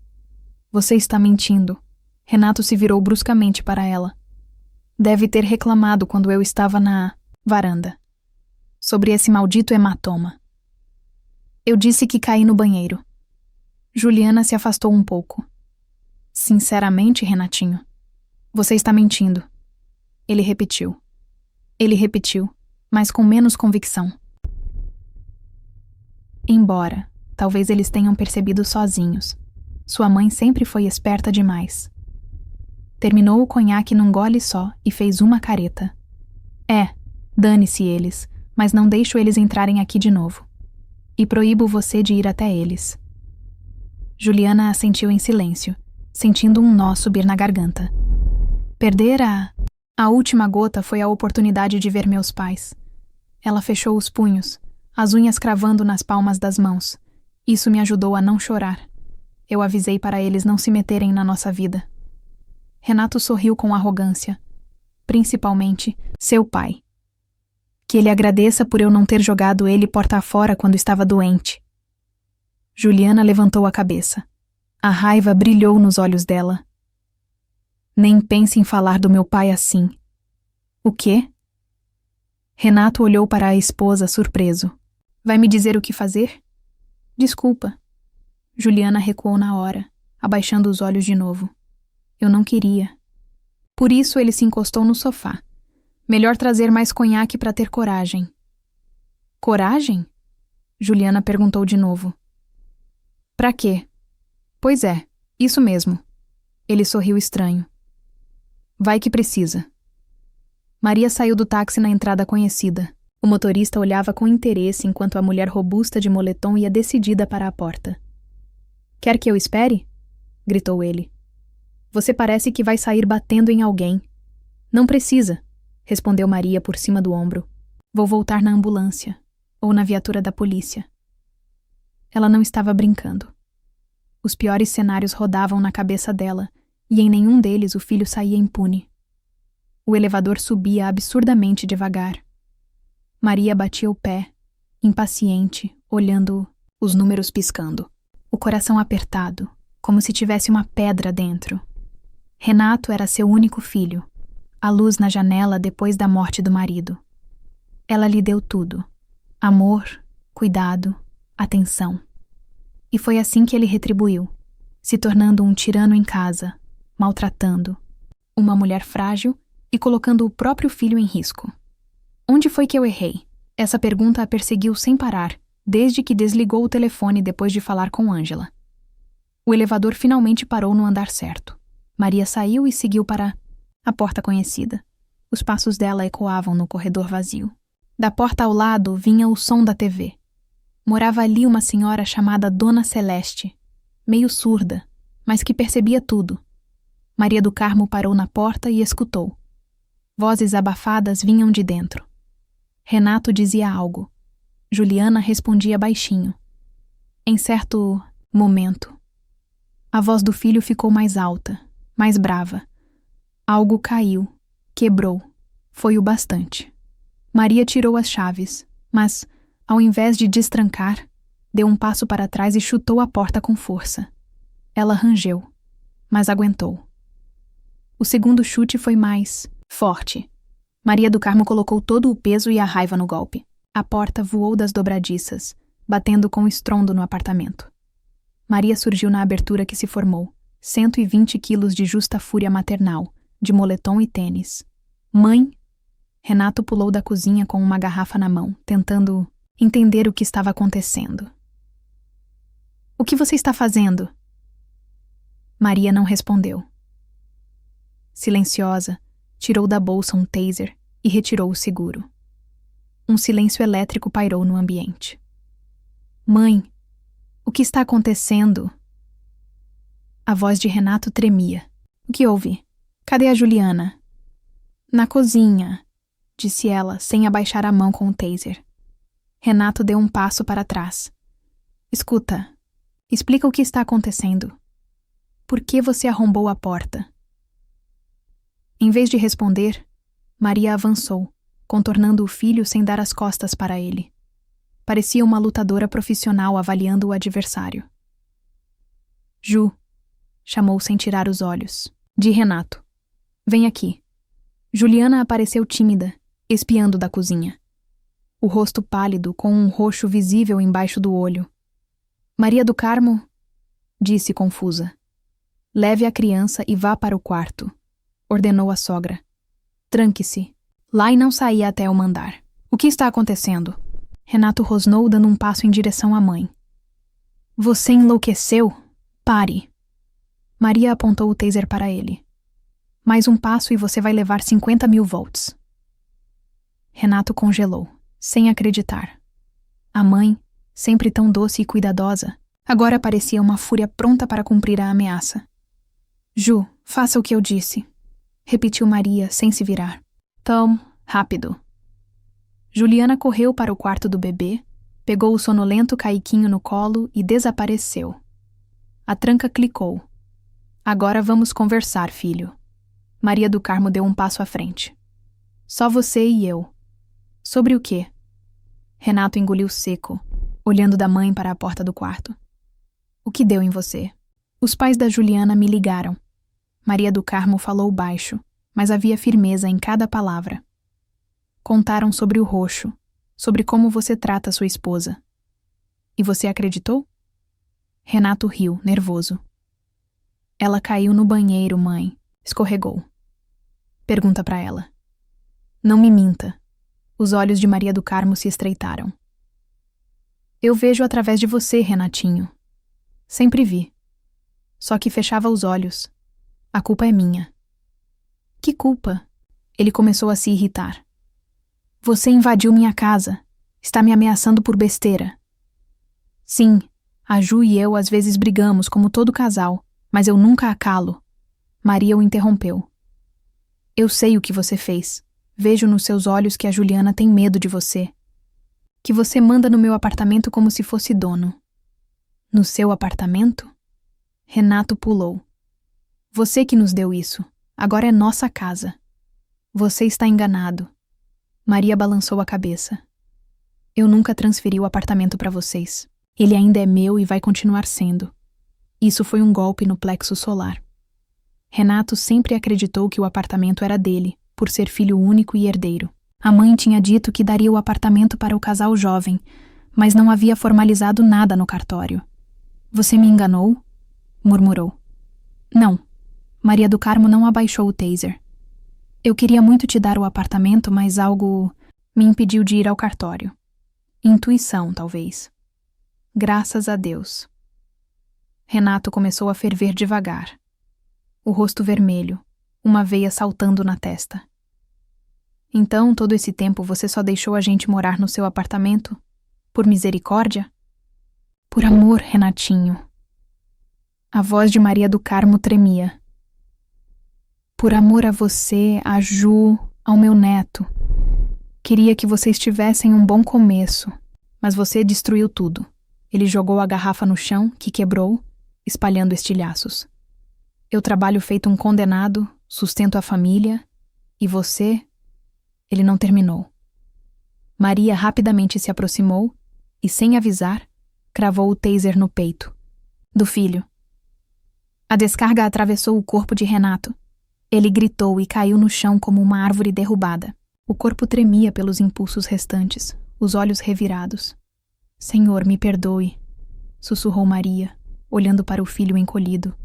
Você está mentindo. Renato se virou bruscamente para ela. Deve ter reclamado quando eu estava na varanda. Sobre esse maldito hematoma. Eu disse que caí no banheiro. Juliana se afastou um pouco. Sinceramente, Renatinho, você está mentindo. Ele repetiu, mas com menos convicção. Embora, talvez eles tenham percebido sozinhos, sua mãe sempre foi esperta demais. Terminou o conhaque num gole só e fez uma careta. Dane-se eles, mas não deixo eles entrarem aqui de novo. E proíbo você de ir até eles. Juliana assentiu em silêncio, sentindo um nó subir na garganta. Perder a última gota foi a oportunidade de ver meus pais. Ela fechou os punhos, as unhas cravando nas palmas das mãos. Isso me ajudou a não chorar. Eu avisei para eles não se meterem na nossa vida. Renato sorriu com arrogância. Principalmente, seu pai. Que ele agradeça por eu não ter jogado ele porta afora quando estava doente. Juliana levantou a cabeça. A raiva brilhou nos olhos dela. Nem pense em falar do meu pai assim. O quê? Renato olhou para a esposa surpreso. Vai me dizer o que fazer? Desculpa. Juliana recuou na hora, abaixando os olhos de novo. Eu não queria. Por isso ele se encostou no sofá. Melhor trazer mais conhaque para ter coragem. Coragem? Juliana perguntou de novo. Pra quê? Pois é, isso mesmo. Ele sorriu estranho. Vai que precisa. Maria saiu do táxi na entrada conhecida. O motorista olhava com interesse enquanto a mulher robusta de moletom ia decidida para a porta. Quer que eu espere? Gritou ele. Você parece que vai sair batendo em alguém. Não precisa, respondeu Maria por cima do ombro. Vou voltar na ambulância, ou na viatura da polícia. Ela não estava brincando. Os piores cenários rodavam na cabeça dela, e em nenhum deles o filho saía impune. O elevador subia absurdamente devagar. Maria batia o pé, impaciente, olhando os números piscando. O coração apertado, como se tivesse uma pedra dentro. Renato era seu único filho, a luz na janela depois da morte do marido. Ela lhe deu tudo: amor, cuidado, atenção. E foi assim que ele retribuiu, se tornando um tirano em casa, maltratando, uma mulher frágil e colocando o próprio filho em risco. Onde foi que eu errei? Essa pergunta a perseguiu sem parar, desde que desligou o telefone depois de falar com Ângela. O elevador finalmente parou no andar certo. Maria saiu e seguiu para a porta conhecida. Os passos dela ecoavam no corredor vazio. Da porta ao lado vinha o som da TV. Morava ali uma senhora chamada Dona Celeste, meio surda, mas que percebia tudo. Maria do Carmo parou na porta e escutou. Vozes abafadas vinham de dentro. Renato dizia algo. Juliana respondia baixinho. Em certo momento, a voz do filho ficou mais alta, mais brava. Algo caiu, quebrou. Foi o bastante. Maria tirou as chaves, mas, ao invés de destrancar, deu um passo para trás e chutou a porta com força. Ela rangeu, mas aguentou. O segundo chute foi mais forte. Maria do Carmo colocou todo o peso e a raiva no golpe. A porta voou das dobradiças, batendo com estrondo no apartamento. Maria surgiu na abertura que se formou, 120 quilos de justa fúria maternal, de moletom e tênis. Mãe! Renato pulou da cozinha com uma garrafa na mão, tentando entender o que estava acontecendo. O que você está fazendo? Maria não respondeu. Silenciosa, tirou da bolsa um taser e retirou o seguro. Um silêncio elétrico pairou no ambiente. Mãe, o que está acontecendo? A voz de Renato tremia. O que houve? Cadê a Juliana? Na cozinha, disse ela, sem abaixar a mão com o taser. Renato deu um passo para trás. Escuta, explica o que está acontecendo. Por que você arrombou a porta? Em vez de responder, Maria avançou, contornando o filho sem dar as costas para ele. Parecia uma lutadora profissional avaliando o adversário. Ju, chamou sem tirar os olhos. De Renato. Vem aqui. Juliana apareceu tímida, espiando da cozinha. O rosto pálido, com um roxo visível embaixo do olho. Maria do Carmo, disse confusa. Leve a criança e vá para o quarto, ordenou a sogra. Tranque-se. Lá e não saia até eu mandar. O que está acontecendo? Renato rosnou, dando um passo em direção à mãe. Você enlouqueceu? Pare. Maria apontou o taser para ele. Mais um passo e você vai levar 50.000 volts. Renato congelou, sem acreditar. A mãe, sempre tão doce e cuidadosa, agora parecia uma fúria pronta para cumprir a ameaça. Ju, faça o que eu disse, repetiu Maria, sem se virar. Tom, rápido. Juliana correu para o quarto do bebê, pegou o sonolento Caiquinho no colo e desapareceu. A tranca clicou. Agora vamos conversar, filho. Maria do Carmo deu um passo à frente. Só você e eu. Sobre o quê? Renato engoliu seco, olhando da mãe para a porta do quarto. O que deu em você? Os pais da Juliana me ligaram. Maria do Carmo falou baixo, mas havia firmeza em cada palavra. Contaram sobre o roxo, sobre como você trata sua esposa. E você acreditou? Renato riu, nervoso. Ela caiu no banheiro, mãe. Escorregou. Pergunta para ela. Não me minta. Os olhos de Maria do Carmo se estreitaram. Eu vejo através de você, Renatinho. Sempre vi. Só que fechava os olhos. A culpa é minha. Que culpa? Ele começou a se irritar. Você invadiu minha casa. Está me ameaçando por besteira. Sim, a Ju e eu às vezes brigamos como todo casal, mas eu nunca a calo. Maria o interrompeu. Eu sei o que você fez. Vejo nos seus olhos que a Juliana tem medo de você. Que você manda no meu apartamento como se fosse dono. No seu apartamento? Renato pulou. Você que nos deu isso. Agora é nossa casa. Você está enganado. Maria balançou a cabeça. Eu nunca transferi o apartamento para vocês. Ele ainda é meu e vai continuar sendo. Isso foi um golpe no plexo solar. Renato sempre acreditou que o apartamento era dele, por ser filho único e herdeiro. A mãe tinha dito que daria o apartamento para o casal jovem, mas não havia formalizado nada no cartório. Você me enganou? Murmurou. Não. Maria do Carmo não abaixou o taser. Eu queria muito te dar o apartamento, mas algo me impediu de ir ao cartório. Intuição, talvez. Graças a Deus. Renato começou a ferver devagar. O rosto vermelho, uma veia saltando na testa. Então, todo esse tempo você só deixou a gente morar no seu apartamento? Por misericórdia? Por amor, Renatinho. A voz de Maria do Carmo tremia. Por amor a você, a Ju, ao meu neto. Queria que vocês tivessem um bom começo, mas você destruiu tudo. Ele jogou a garrafa no chão, que quebrou, espalhando estilhaços. Eu trabalho feito um condenado, sustento a família, e você... Ele não terminou. Maria rapidamente se aproximou e, sem avisar, cravou o taser no peito. Do filho. A descarga atravessou o corpo de Renato. Ele gritou e caiu no chão como uma árvore derrubada. O corpo tremia pelos impulsos restantes, os olhos revirados. Senhor, me perdoe, sussurrou Maria, olhando para o filho encolhido.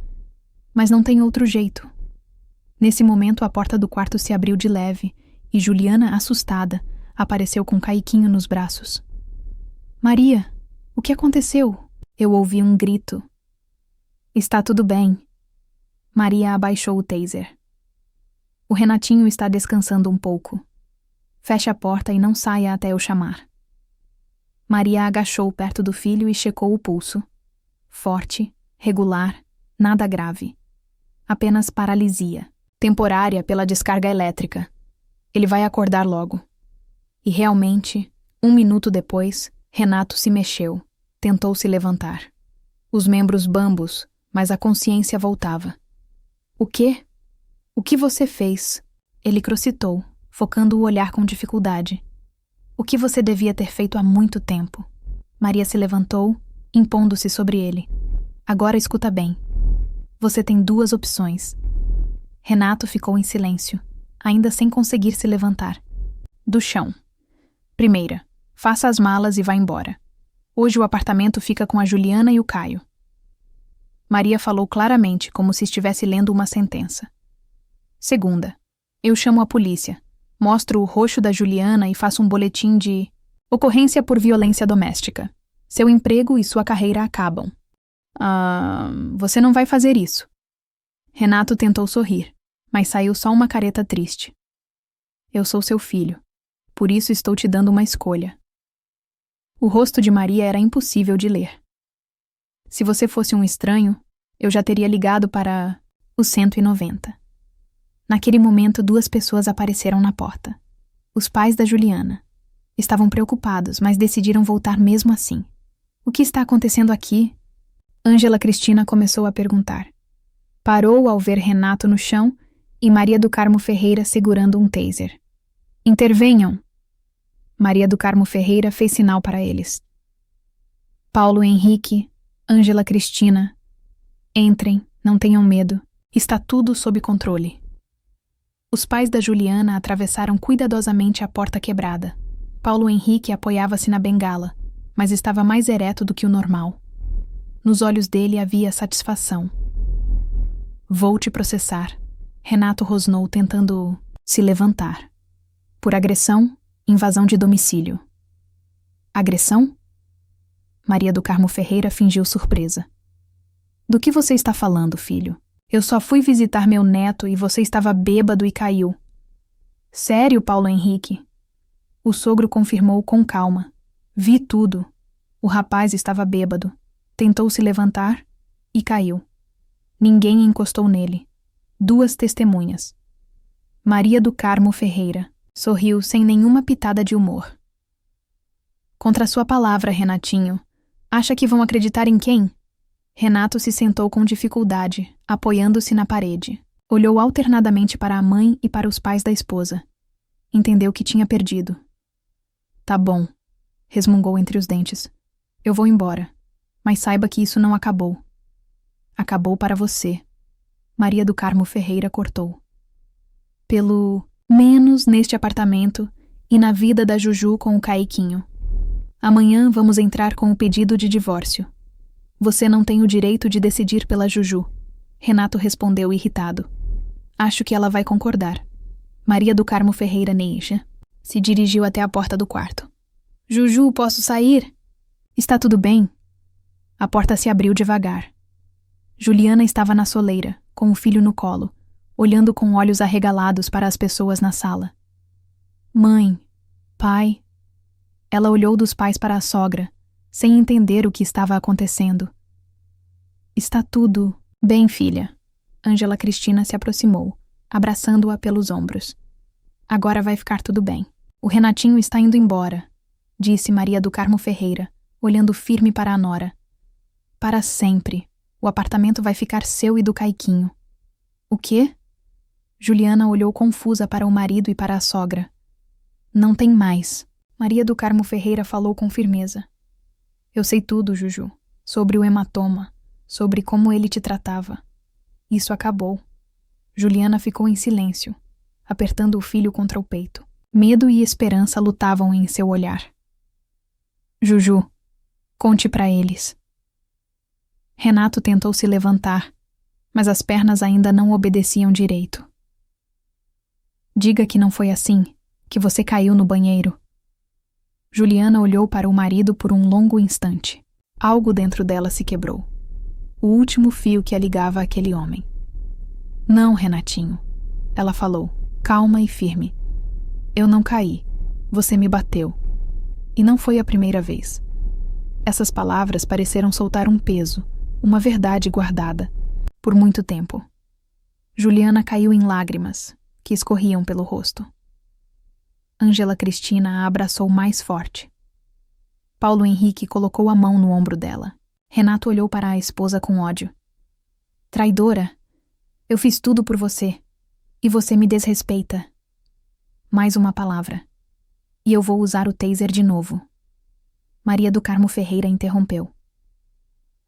Mas não tem outro jeito. Nesse momento, a porta do quarto se abriu de leve e Juliana, assustada, apareceu com Caiquinho nos braços. Maria, o que aconteceu? Eu ouvi um grito. Está tudo bem. Maria abaixou o taser. O Renatinho está descansando um pouco. Feche a porta e não saia até eu chamar. Maria agachou perto do filho e checou o pulso. Forte, regular, nada grave. Apenas paralisia, temporária pela descarga elétrica. Ele vai acordar logo. E realmente, 1 minuto depois, Renato se mexeu, tentou se levantar. Os membros bambos, mas a consciência voltava. O quê? O que você fez? Ele crocitou, focando o olhar com dificuldade. O que você devia ter feito há muito tempo. Maria se levantou, impondo-se sobre ele. Agora escuta bem. Você tem 2 opções. Renato ficou em silêncio, ainda sem conseguir se levantar. Do chão. Primeira, faça as malas e vá embora. Hoje o apartamento fica com a Juliana e o Caio. Maria falou claramente, como se estivesse lendo uma sentença. Segunda, eu chamo a polícia. Mostro o rosto da Juliana e faço um boletim de ocorrência por violência doméstica. Seu emprego e sua carreira acabam. Você não vai fazer isso. Renato tentou sorrir, mas saiu só uma careta triste. Eu sou seu filho, por isso estou te dando uma escolha. O rosto de Maria era impossível de ler. Se você fosse um estranho, eu já teria ligado para o 190. Naquele momento, 2 pessoas apareceram na porta. Os pais da Juliana. Estavam preocupados, mas decidiram voltar mesmo assim. O que está acontecendo aqui? Ângela Cristina começou a perguntar. Parou ao ver Renato no chão e Maria do Carmo Ferreira segurando um taser. Intervenham! Maria do Carmo Ferreira fez sinal para eles. Paulo Henrique, Ângela Cristina. Entrem, não tenham medo. Está tudo sob controle. Os pais da Juliana atravessaram cuidadosamente a porta quebrada. Paulo Henrique apoiava-se na bengala, mas estava mais ereto do que o normal. Nos olhos dele havia satisfação. Vou te processar. Renato rosnou tentando se levantar. Por agressão, invasão de domicílio. Agressão? Maria do Carmo Ferreira fingiu surpresa. Do que você está falando, filho? Eu só fui visitar meu neto e você estava bêbado e caiu. Sério, Paulo Henrique? O sogro confirmou com calma. Vi tudo. O rapaz estava bêbado. Tentou se levantar e caiu. Ninguém encostou nele. 2 testemunhas. Maria do Carmo Ferreira sorriu sem nenhuma pitada de humor. Contra sua palavra, Renatinho. Acha que vão acreditar em quem? Renato se sentou com dificuldade, apoiando-se na parede. Olhou alternadamente para a mãe e para os pais da esposa. Entendeu que tinha perdido. Tá bom, resmungou entre os dentes. Eu vou embora, mas saiba que isso não acabou. Acabou para você. Maria do Carmo Ferreira cortou. Pelo menos neste apartamento e na vida da Juju com o Caiquinho. Amanhã vamos entrar com o pedido de divórcio. Você não tem o direito de decidir pela Juju. Renato respondeu irritado. Acho que ela vai concordar. Maria do Carmo Ferreira Neija se dirigiu até a porta do quarto. Juju, posso sair? Está tudo bem? A porta se abriu devagar. Juliana estava na soleira, com o filho no colo, olhando com olhos arregalados para as pessoas na sala. Mãe, pai. Ela olhou dos pais para a sogra, sem entender o que estava acontecendo. Está tudo bem, filha. Ângela Cristina se aproximou, abraçando-a pelos ombros. Agora vai ficar tudo bem. O Renatinho está indo embora, disse Maria do Carmo Ferreira, olhando firme para a nora. Para sempre. O apartamento vai ficar seu e do Caiquinho. O quê? Juliana olhou confusa para o marido e para a sogra. Não tem mais. Maria do Carmo Ferreira falou com firmeza. Eu sei tudo, Juju. Sobre o hematoma. Sobre como ele te tratava. Isso acabou. Juliana ficou em silêncio, apertando o filho contra o peito. Medo e esperança lutavam em seu olhar. Juju, conte para eles. Renato tentou se levantar, mas as pernas ainda não obedeciam direito. Diga que não foi assim, que você caiu no banheiro. Juliana olhou para o marido por um longo instante. Algo dentro dela se quebrou. O último fio que a ligava àquele homem. Não, Renatinho, ela falou, calma e firme. Eu não caí. Você me bateu. E não foi a primeira vez. Essas palavras pareceram soltar um peso, uma verdade guardada, por muito tempo. Juliana caiu em lágrimas, que escorriam pelo rosto. Ângela Cristina a abraçou mais forte. Paulo Henrique colocou a mão no ombro dela. Renato olhou para a esposa com ódio. Traidora, eu fiz tudo por você, e você me desrespeita. Mais uma palavra, e eu vou usar o taser de novo. Maria do Carmo Ferreira interrompeu.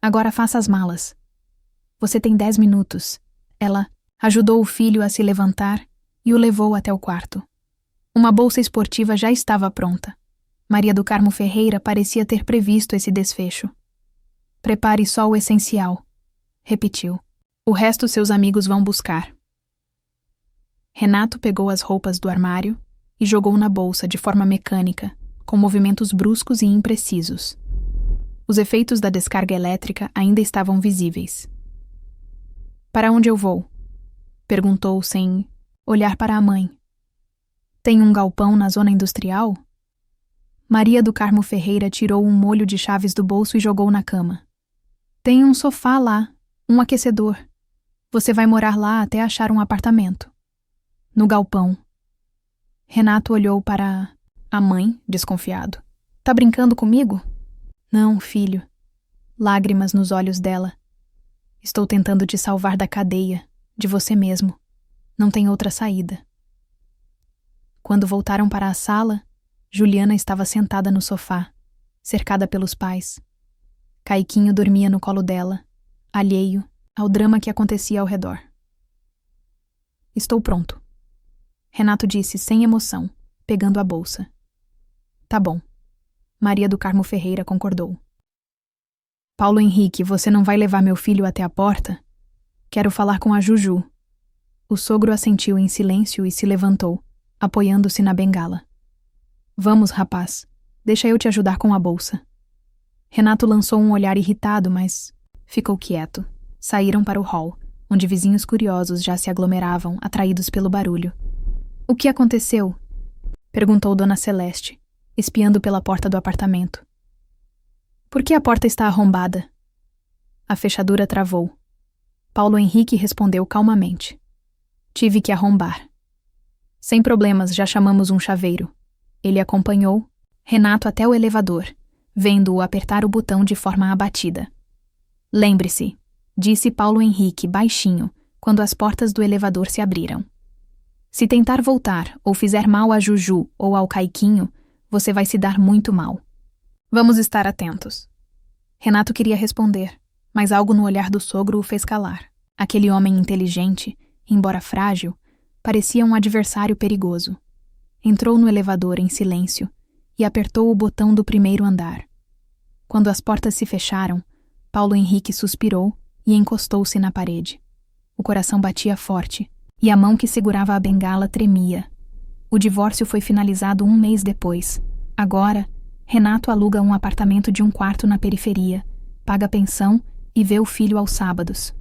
Agora faça as malas. Você tem 10 minutos. Ela ajudou o filho a se levantar e o levou até o quarto. Uma bolsa esportiva já estava pronta. Maria do Carmo Ferreira parecia ter previsto esse desfecho. Prepare só o essencial, repetiu. O resto seus amigos vão buscar. Renato pegou as roupas do armário e jogou na bolsa de forma mecânica, com movimentos bruscos e imprecisos. Os efeitos da descarga elétrica ainda estavam visíveis. "Para onde eu vou?" perguntou sem olhar para a mãe. "Tem um galpão na zona industrial?" Maria do Carmo Ferreira tirou um molho de chaves do bolso e jogou na cama. "Tem um sofá lá, um aquecedor. Você vai morar lá até achar um apartamento." "No galpão." Renato olhou para a mãe, desconfiado. "Tá brincando comigo?" "Não, filho." Lágrimas nos olhos dela. "Estou tentando te salvar da cadeia, de você mesmo. Não tem outra saída." Quando voltaram para a sala, Juliana estava sentada no sofá, cercada pelos pais. Caiquinho dormia no colo dela, alheio ao drama que acontecia ao redor. "Estou pronto," Renato disse sem emoção, pegando a bolsa. "Tá bom." Maria do Carmo Ferreira concordou. "Paulo Henrique, você não vai levar meu filho até a porta? Quero falar com a Juju." O sogro assentiu em silêncio e se levantou, apoiando-se na bengala. "Vamos, rapaz. Deixa eu te ajudar com a bolsa." Renato lançou um olhar irritado, mas ficou quieto. Saíram para o hall, onde vizinhos curiosos já se aglomeravam, atraídos pelo barulho. "O que aconteceu?" perguntou Dona Celeste, espiando pela porta do apartamento. "Por que a porta está arrombada?" A fechadura travou. Paulo Henrique respondeu calmamente. "Tive que arrombar." "Sem problemas, já chamamos um chaveiro." Ele acompanhou Renato até o elevador, vendo-o apertar o botão de forma abatida. "Lembre-se", disse Paulo Henrique baixinho, quando as portas do elevador se abriram. "Se tentar voltar ou fizer mal a Juju ou ao Caiquinho, você vai se dar muito mal. Vamos estar atentos." Renato queria responder, mas algo no olhar do sogro o fez calar. Aquele homem inteligente, embora frágil, parecia um adversário perigoso. Entrou no elevador em silêncio e apertou o botão do primeiro andar. Quando as portas se fecharam, Paulo Henrique suspirou e encostou-se na parede. O coração batia forte e a mão que segurava a bengala tremia. O divórcio foi finalizado 1 mês depois. Agora, Renato aluga um apartamento de 1 quarto na periferia, paga pensão e vê o filho aos sábados.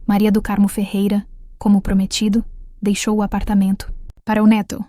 Maria do Carmo Ferreira, como prometido, deixou o apartamento para o neto,